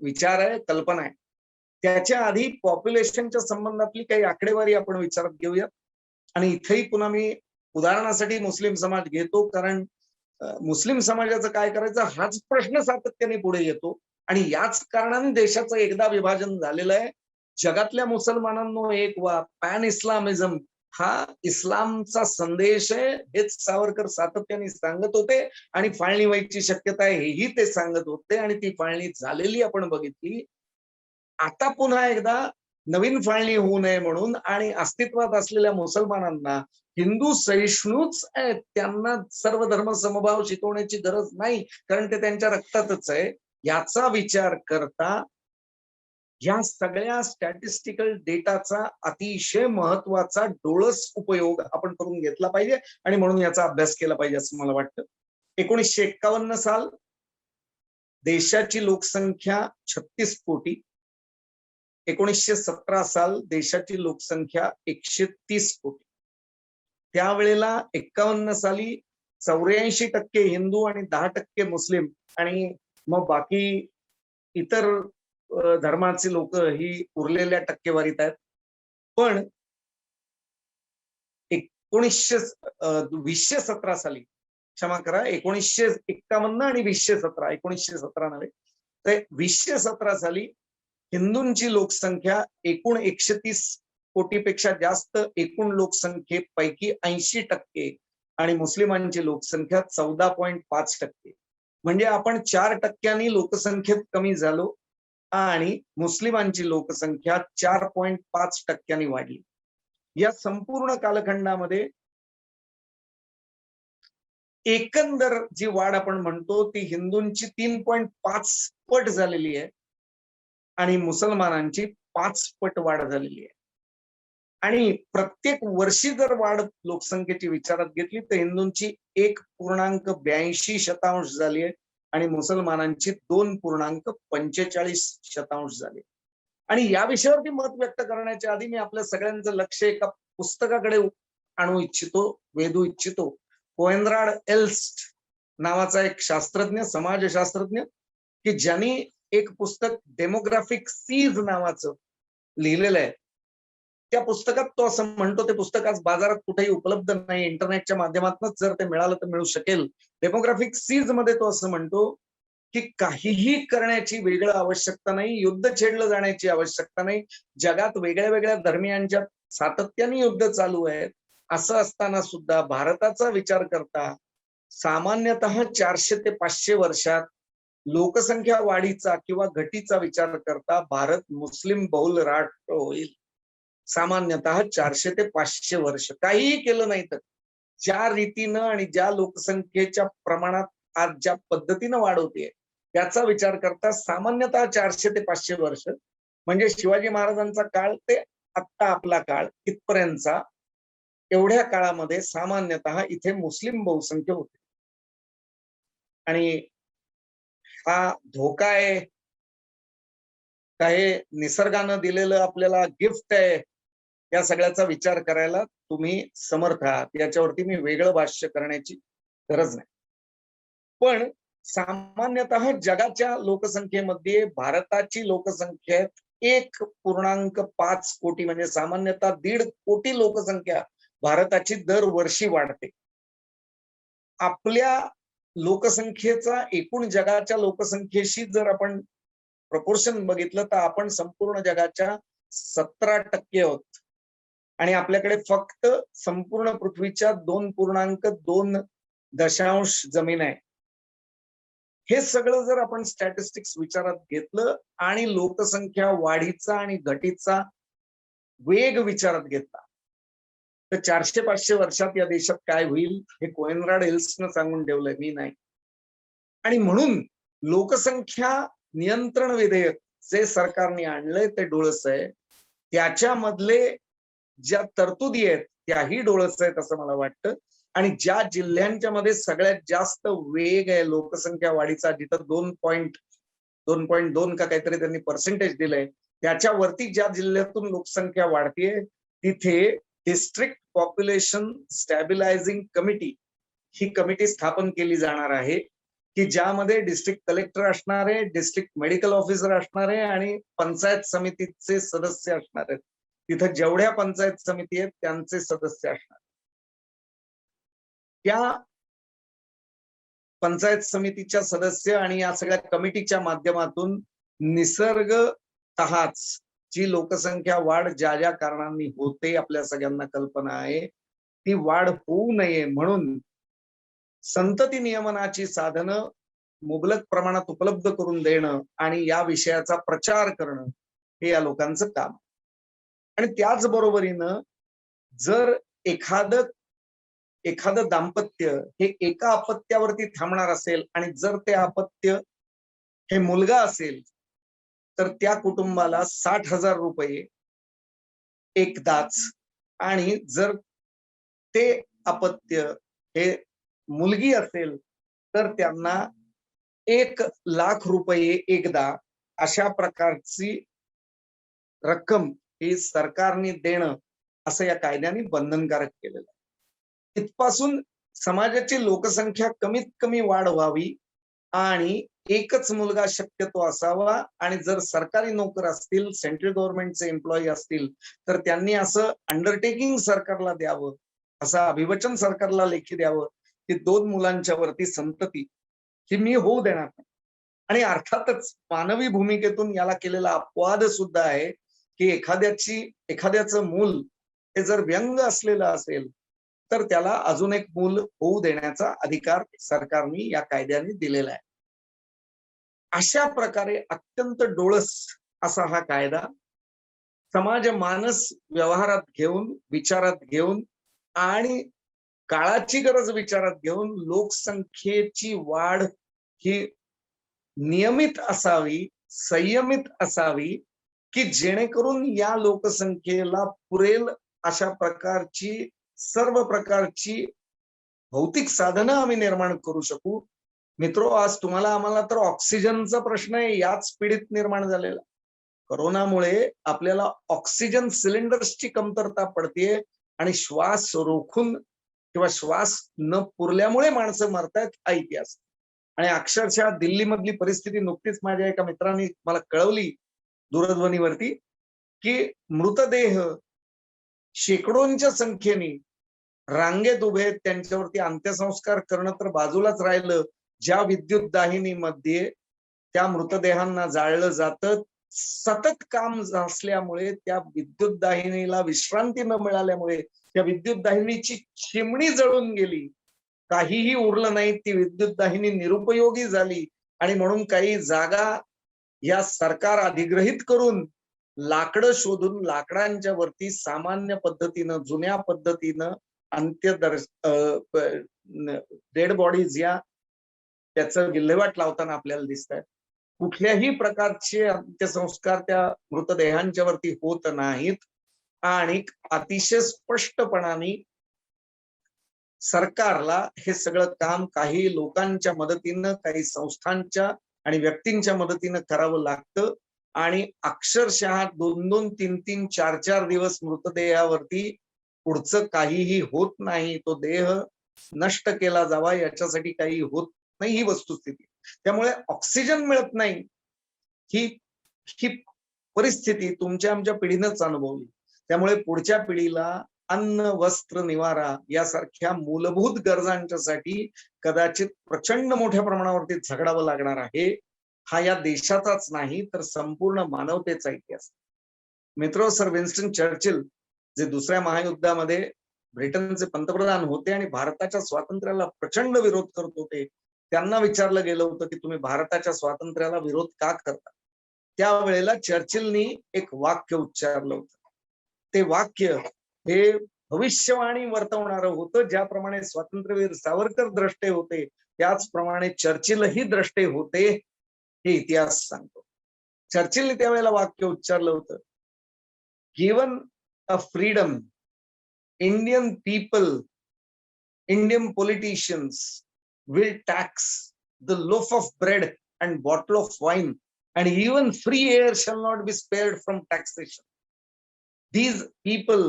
Speaker 3: विचार आहे, कल्पना आहे. त्याच्या आधी पॉप्युलेशनच्या संबंधातली काही आकडेवारी आपण विचारात घेऊया. आणि इथेही पुन्हा मी उदाहरणासाठी मुस्लिम समाज घेतो, कारण मुस्लिम समाजाचं काय करायचं हाच प्रश्न सातत्याने पुढे येतो. आणि याच कारणाने देशाचं एकदा विभाजन झालेलं आहे. जगातल्या मुसलमानांनो एक व्हा, पॅन इस्लामिझम हा इस्लामचा संदेश आहे, हेच सावरकर सातत्याने सांगत होते. आणि फाळणी व्हायची शक्यता आहे हेही ते सांगत होते आणि ती फाळणी झालेली आपण बघितली. आता पुन्हा एकदा नवीन फाळणी होऊ नये म्हणून आणि अस्तित्वात असलेल्या मुसलमानांना हिंदू सहिष्णूच आहेत, त्यांना सर्व धर्म समभाव शिकवण्याची गरज नाही, कारण ते त्यांच्या रक्तातच आहे. याचा विचार करता या सगळ्या स्टॅटिस्टिकल डेटाचा अतिशय महत्वाचा डोळस उपयोग आपण करून घेतला पाहिजे आणि म्हणून याचा अभ्यास केला पाहिजे असं मला वाटतं. 1951 साल देशाची लोकसंख्या 36 कोटी. 1917 साल देशाची लोकसंख्या 130 कोटी. त्यावेळेला 51 साली 84% हिंदू आणि 10% मुस्लिम आणि मग बाकी इतर धर्माचे लोक ही उरलेल्या टक्केवारीत आहेत. पण 2017 साली, क्षमा करा, 1951 आणि 2017, 1917 नव्हे तर 2017 साली हिंदूंची लोकसंख्या एकूण 130 कोटीपेक्षा जास्त एकूण लोकसंख्येपैकी 80% आणि मुस्लिमांची लोकसंख्या 14.5%. म्हणजे आपण 4% लोकसंख्येत कमी झालो आणि मुस्लिमांची लोकसंख्या 4.5% वाढली. या संपूर्ण कालखंडामध्ये एकंदर जी वाढ आपण म्हणतो ती हिंदूंची 3.5 पट झालेली आहे आणि मुसलमानांची 5 पट वाढ झालेली आहे. आणि प्रत्येक वर्षी जर वाढ लोकसंख्येची विचारात घेतली तर हिंदूंची 1.82% झाली आहे आणि मुसलमानांची 2.45% झाली. आणि या विषयावरती मत व्यक्त करण्याच्या आधी मी आपल्या सगळ्यांचं लक्ष एका पुस्तकाकडे आणू इच्छितो, वेधू इच्छितो. कोएनराड एल्स्ट नावाचा एक शास्त्रज्ञ, समाजशास्त्रज्ञ, की ज्यांनी एक पुस्तक डेमोग्राफिक सीज नावाचं लिहिलेलं आहे. त्या पुस्तकात तो असं म्हणतो, ते पुस्तक आज बाजारात कुठेही उपलब्ध नाही, इंटरनेटच्या माध्यमातून जर ते मिळालं तर मिळू शकेल. डेमोग्राफिक सीज मध्ये तो असं म्हणतो की काहीही करण्याची वेगळं आवश्यकता नाही, युद्ध छेडलं जाण्याची आवश्यकता नाही. जगात वेगळ्या वेगळ्या धर्मियांच्या सातत्याने युद्ध चालू आहेत. असं असताना सुद्धा भारताचा विचार करता सामान्यतः 400 ते 500 वर्षात लोकसंख्या वाढीचा किंवा घटीचा विचार करता भारत मुस्लिम बहुल राष्ट्र होईल सामान्यतः 400 ते 500 वर्ष. काहीही केलं नाही तर ज्या रीतीनं आणि ज्या लोकसंख्येच्या प्रमाणात आज ज्या पद्धतीनं वाढ होतीये त्याचा विचार करता सामान्यतः 400 ते 500 वर्ष म्हणजे शिवाजी महाराजांचा काळ ते आत्ता आपला काळ इथपर्यंतचा, एवढ्या काळामध्ये सामान्यतः इथे मुस्लिम बहुसंख्य होते. आणि हा धोका आहे का हे निसर्गानं दिलेलं आपल्याला गिफ्ट आहे, या सगळ्याचा विचार करायला तुम्ही समर्थ आहात. याच्यावरती मी वेगळं भाष्य करण्याची गरज नाही. पण सामान्यतः जगाच्या लोकसंख्येमध्ये भारताची लोकसंख्या 1.5 कोटी म्हणजे सामान्यतः 1.5 कोटी लोकसंख्या भारताची दरवर्षी वाढते. आपल्या लोकसंख्येचा एकूण जगाच्या लोकसंख्येशी जर आपण प्रपोर्शन बघितलं तर आपण संपूर्ण जगाच्या 17% आहोत. आणि आपल्याकडे फक्त संपूर्ण पृथ्वीच्या 2.2 जमीन आहे. हे सगळं जर आपण स्टॅटिस्टिक्स विचारात घेतलं आणि लोकसंख्या वाढीचा आणि घटीचा वेग विचारात घेतला तर 400-500 वर्षात या देशात काय होईल हे कोएनराड हिल्सनं सांगून ठेवलंय, मी नाही. आणि म्हणून लोकसंख्या नियंत्रण विधेयक जे सरकारने आणलंय ते डोळस आहे. त्याच्यामधले ज्या तरतुदी आहेत त्याही डोळस आहेत असं मला वाटतं. आणि ज्या जिल्ह्यांच्या मध्ये सगळ्यात जास्त वेग आहे लोकसंख्या वाढीचा, जिथं 2.2 का काहीतरी त्यांनी पर्सेंटेज दिलंय, त्याच्यावरती ज्या जिल्ह्यातून लोकसंख्या वाढतीये तिथे डिस्ट्रिक्ट पॉप्युलेशन स्टॅबिलायझिंग कमिटी ही कमिटी स्थापन केली जाणार आहे की ज्यामध्ये डिस्ट्रिक्ट कलेक्टर असणार आहे, डिस्ट्रिक्ट मेडिकल ऑफिसर असणार आहे आणि पंचायत समितीचे सदस्य असणार आहेत. तिथं जेवढ्या पंचायत समिती आहेत त्यांचे सदस्य असणार. त्या पंचायत समितीच्या सदस्य आणि या सगळ्या कमिटीच्या माध्यमातून निसर्गतःच जी लोकसंख्या वाढ ज्या ज्या कारणांनी होते आपल्या सगळ्यांना कल्पना आहे, ती वाढ होऊ नये म्हणून संतती नियमनाची साधनं मुबलक प्रमाणात उपलब्ध करून देणं आणि या विषयाचा प्रचार करणं हे या लोकांचं काम. आणि त्याचबरोबरीनं जर एखादं दाम्पत्य हे एका अपत्यावरती थांबणार असेल आणि जर ते अपत्य हे मुलगा असेल तर त्या कुटुंबाला 60,000 रुपये एकदाच, आणि जर ते अपत्य हे मुलगी असेल तर त्यांना 1,00,000 रुपये एकदा, अशा प्रकारची रक्कम ही सरकारने देणं असं या कायद्याने बंधनकारक केलेलं आहे. इथपासून समाजाची लोकसंख्या कमीत कमी वाढ व्हावी आणि एकच मुलगा शक्यतो असावा. आणि जर सरकारी नोकर असतील, सेंट्रल गव्हर्नमेंटचे एम्प्लॉई असतील तर त्यांनी असं अंडरटेकिंग सरकारला द्यावं, असं अभिवचन सरकारला लेखी द्यावं की 2 मुलांच्या वरती संतती ही मी होऊ देणार नाही. आणि अर्थातच मानवी भूमिकेतून याला केलेला अपवाद सुद्धा आहे की एखाद्याचं मूल हे जर व्यंग असलेलं असेल तर त्याला अजून एक मूल होऊ देण्याचा अधिकार सरकारने या कायद्याने दिलेला आहे. अशा प्रकारे अत्यंत डोळस असा हा कायदा समाज मानस व्यवहारात घेऊन, विचारात घेऊन आणि काळाची गरज विचारात घेऊन लोकसंख्येची वाढ ही नियमित असावी, संयमित असावी की जेणेकरून या लोकसंख्येला पुरेल अशा प्रकारची सर्व प्रकारची भौतिक साधनं आम्ही निर्माण करू शकू. मित्रो, आज तुम्हाला आम्हाला तर ऑक्सिजनचा प्रश्न आहे याच पिढीत निर्माण झालेला. कोरोनामुळे आपल्याला ऑक्सिजन सिलेंडर्सची कमतरता पडतीये आणि श्वास रोखून किंवा श्वास न पुरल्यामुळे माणसं मरतायत हा इतिहास. आणि अक्षरशः दिल्लीमधली परिस्थिती नुकतीच माझ्या एका मित्रांनी मला कळवली दूरध्वनीवरती की मृतदेह शेकडोंच्या संख्येने रांगेत उभे आहेत, त्यांच्यावरती अंत्यसंस्कार करणं तर बाजूलाच राहिलं, ज्या विद्युत दाहिनीमध्ये त्या मृतदेहांना जाळलं जातं, सतत काम असल्यामुळे त्या विद्युत दाहिनीला विश्रांती न मिळाल्यामुळे त्या विद्युत दाहिनीची चिमणी जळून गेली, काहीही उरलं नाही, ती विद्युत दाहिनी निरुपयोगी झाली. आणि म्हणून काही जागा या सरकार अधिग्रहित करून लाकडं शोधून लाकडांच्या वरती सामान्य पद्धतीनं जुन्या पद्धतीनं डेड बॉडीज या त्याचं विल्हेवाट लावताना आपल्याला दिसत आहे. कुठल्याही प्रकारचे अंत्यसंस्कार त्या मृतदेहांच्या वरती होत नाहीत आणि अतिशय स्पष्टपणाने सरकारला हे सगळं काम काही लोकांच्या मदतीनं काही संस्थांच्या आणि व्यक्तींच्या मदतीनं करावं लागतं आणि अक्षरशः 2-2, 3-3, 4-4 दिवस मृतदेहावरती पुढचं काहीही होत नाही. तो देह नष्ट केला जावा याच्यासाठी काही होत नाही ही वस्तुस्थिती. त्यामुळे ऑक्सिजन मिळत नाही ही ही परिस्थिती तुमच्या आमच्या पिढीनंच अनुभवली. त्यामुळे पुढच्या पिढीला अन्न, वस्त्र, निवारा यासारख्या मूलभूत गरजांच्यासाठी कदाचित प्रचंड मोठ्या प्रमाणावरती झगडावं लागणार आहे. हा या देशाचाच नाही तर संपूर्ण मानवतेचा इतिहास. मित्रो, सर विन्स्टन चर्चिल जे दुसऱ्या महायुद्धामध्ये ब्रिटनचे पंतप्रधान होते आणि भारताच्या स्वातंत्र्याला प्रचंड विरोध करत होते, त्यांना विचारलं गेलं होतं की तुम्ही भारताच्या स्वातंत्र्याला विरोध का करता. त्यावेळेला चर्चिलनी एक वाक्य उच्चारलं होतं. ते वाक्य हे भविष्यवाणी वर्तवणारं होतं. ज्याप्रमाणे स्वातंत्र्यवीर सावरकर द्रष्टे होते त्याचप्रमाणे चर्चिलही द्रष्टे होते हे इतिहास सांगतो. चर्चिलने त्यावेळेला वाक्य उच्चारलं होतं, given a freedom, Indian people, Indian politicians will tax the loaf of bread and bottle of wine, and even free air shall not be spared from taxation. These people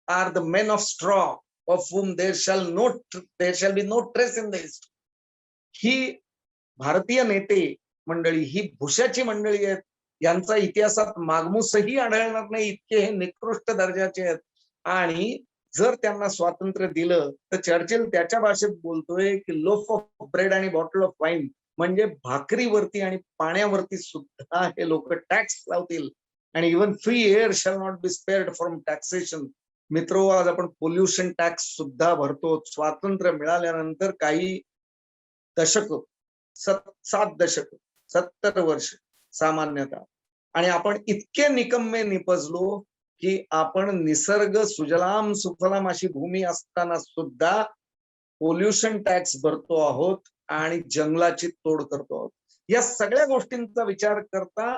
Speaker 3: are the men of straw, of whom there shall be no trace in the history. ही भारतीय नेते मंडळी ही भुशाची मंडळी आहेत. यांचा इतिहासात मागमूसही आढळणार नाही इतके हे निकृष्ट दर्जाचे आहेत. आणि जर त्यांना स्वातंत्र्य दिलं तर चर्चिल त्याच्या भाषेत बोलतोय की लोफ ऑफ ब्रेड आणि बॉटल ऑफ वाईन म्हणजे भाकरीवरती आणि पाण्यावरती सुद्धा हे लोक टॅक्स लावतील आणि even free air shall not be spared from taxation. मित्रो, आज आपण पोल्युशन टॅक्स सुद्धा भरतो. स्वातंत्र्य मिळाल्यानंतर काही दशक 7 दशक 70 वर्ष सामान्यतः आणि आपण इतके निकम्मे निपजलो की आपण निसर्ग सुजलाम सुफलाम अशी भूमी असताना सुद्धा पोल्युशन टॅक्स भरतो आहोत आणि जंगलाची तोड करतो आहोत. या सगळ्या गोष्टींचा विचार करता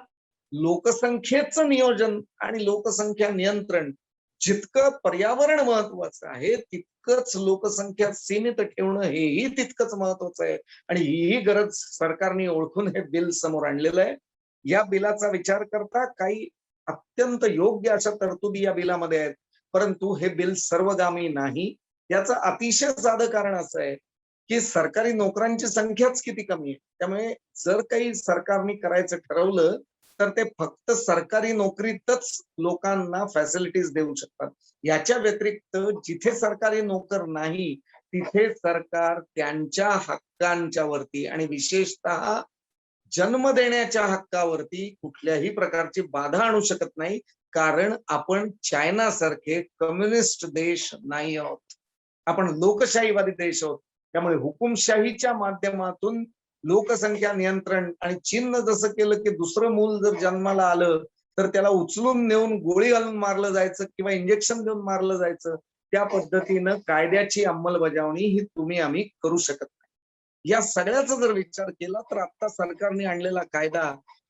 Speaker 3: लोकसंख्येचं नियोजन आणि लोकसंख्या नियंत्रण जितकं पर्यावरण महत्वाचं आहे तितकंच लोकसंख्या सीमित ठेवणं हेही तितकंच महत्वाचं आहे. आणि ही गरज सरकारने ओळखून हे बिल समोर आणलेलं आहे. या बिलाचा विचार करता काही अत्यंत योग्य अशा तरतुदी या बिलामध्ये आहेत, परंतु हे बिल सर्वगामी नाही. याचं अतिशय साधं कारण असं आहे की सरकारी नोकरांची संख्याच किती कमी आहे. त्यामुळे जर काही सरकारने करायचं ठरवलं तर ते फक्त सरकारी नोकरीतच लोकांना फॅसिलिटीज देऊ शकतात. याच्या व्यतिरिक्त जिथे सरकारी नोकर नाही तिथे सरकार त्यांच्या हक्कांच्या वरती आणि विशेषतः जन्म देण्याच्या हक्कावरती कुठल्याही प्रकारची बाधा आणू शकत नाही. कारण आपण चायना सारखे कम्युनिस्ट देश नाही आहोत, आपण लोकशाहीवादी देश आहोत. त्यामुळे हुकुमशाहीच्या माध्यमातून लोकसंख्या नियंत्रण आणि चीननं जसं केलं की दुसरं मूल जर जन्माला आलं तर त्याला उचलून नेऊन गोळी घालून मारलं जायचं किंवा इंजेक्शन देऊन मारलं जायचं, त्या पद्धतीनं कायद्याची अंमलबजावणी ही तुम्ही आम्ही करू शकत नाही. या सगळ्याचा जर विचार केला तर आता सरकारने आणलेला कायदा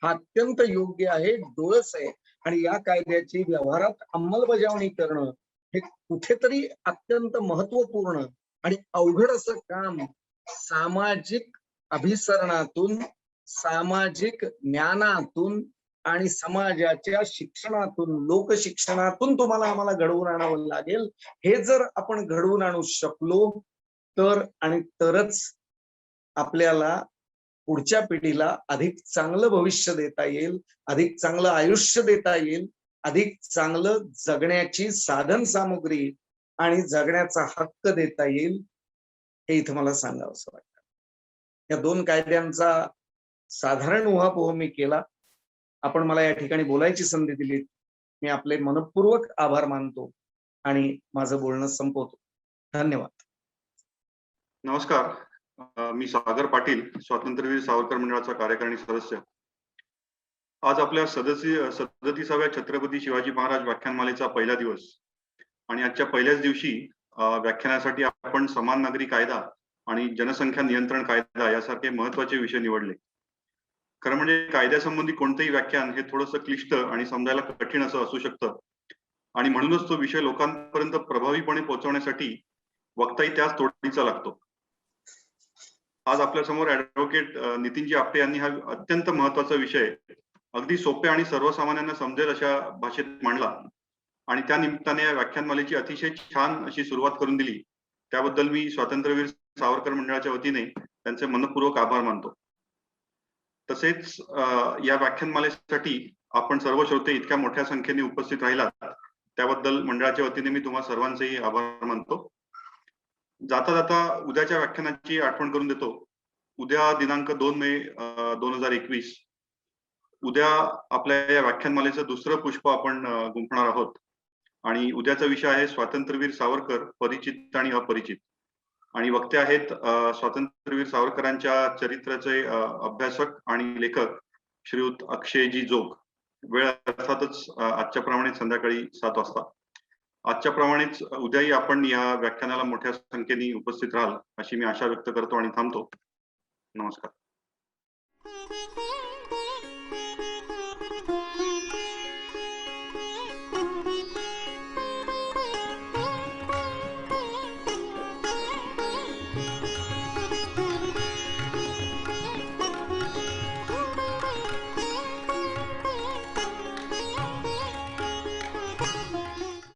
Speaker 3: हा अत्यंत योग्य आहे, डोळस आहे. आणि या कायद्याची व्यवहारात अंमलबजावणी करणं हे कुठेतरी अत्यंत महत्वपूर्ण आणि अवघड असं काम सामाजिक अभिसरणातून, सामाजिक ज्ञानातून आणि समाजाच्या शिक्षणातून, लोकशिक्षणातून तुम्हाला आम्हाला घडवून आणावं लागेल. हे जर आपण घडवून आणू शकलो तर आणि तरच आपल्याला पुढच्या पिढीला अधिक चांगलं भविष्य देता येईल, अधिक चांगलं आयुष्य देता येईल, अधिक चांगलं जगण्याची साधन सामुग्री आणि जगण्याचा हक्क देता येईल. हे इथं मला सांगावं असं वाटतं. या 2 कायद्यांचा साधारण उहापोह मी केला. आपण मला या ठिकाणी बोलायची संधी दिली, मी आपले मनपूर्वक आभार मानतो आणि माझं बोलणं संपवतो. धन्यवाद.
Speaker 4: नमस्कार. मी सागर पाटील, स्वातंत्र्यवीर सावरकर मंडळाचा कार्यकारिणी सदस्य. आज आपल्या 37व्या छत्रपती शिवाजी महाराज व्याख्यानमालेचा पहिला दिवस आणि आजच्या पहिल्याच दिवशी व्याख्यानासाठी आपण समान नागरी कायदा आणि जनसंख्या नियंत्रण कायदा यासारखे महत्वाचे विषय निवडले. खरं म्हणजे कायद्यासंबंधी कोणतेही व्याख्यान हे थोडंसं क्लिष्ट आणि समजायला कठीण असं असू शकतं आणि म्हणूनच तो विषय लोकांपर्यंत प्रभावीपणे पोहोचवण्यासाठी वक्ताही त्याच तोडीचा लागतो. आज आपल्या समोर ऍडव्होकेट नितीनजी आपटे यांनी हा अत्यंत महत्वाचा विषय अगदी सोप्या आणि सर्वसामान्यांना समजेल अशा भाषेत मांडला आणि त्या निमित्ताने या व्याख्यानमालेची अतिशय छान अशी सुरुवात करून दिली. त्याबद्दल मी स्वातंत्र्यवीर सावरकर मंडळाच्या वतीने त्यांचे मनपूर्वक आभार मानतो. तसेच या व्याख्यानमालेसाठी आपण सर्व श्रोते इतक्या मोठ्या संख्येने उपस्थित राहिलात त्याबद्दल मंडळाच्या वतीने मी तुम्हा सर्वांचेही आभार मानतो. जाता जाता उद्याच्या व्याख्यानाची आठवण करून देतो. उद्या दिनांक 2 मे 2021 उद्या आपल्या या व्याख्यानमालेचं दुसरं पुष्प आपण गुंफणार आहोत आणि उद्याचा विषय आहे स्वातंत्र्यवीर सावरकर, परिचित आणि अपरिचित. आणि वक्ते आहेत स्वातंत्र्यवीर सावरकरांच्या चरित्राचे अभ्यासक आणि लेखक श्रीयुत अक्षयजी जोग. वेळ अर्थातच आजच्या प्रमाणे संध्याकाळी 7 वाजता. आजच्या प्रमाणेच उद्याही आपण या व्याख्यानाला मोठ्या संख्येने उपस्थित राहाल अशी मी आशा व्यक्त करतो आणि थांबतो. नमस्कार.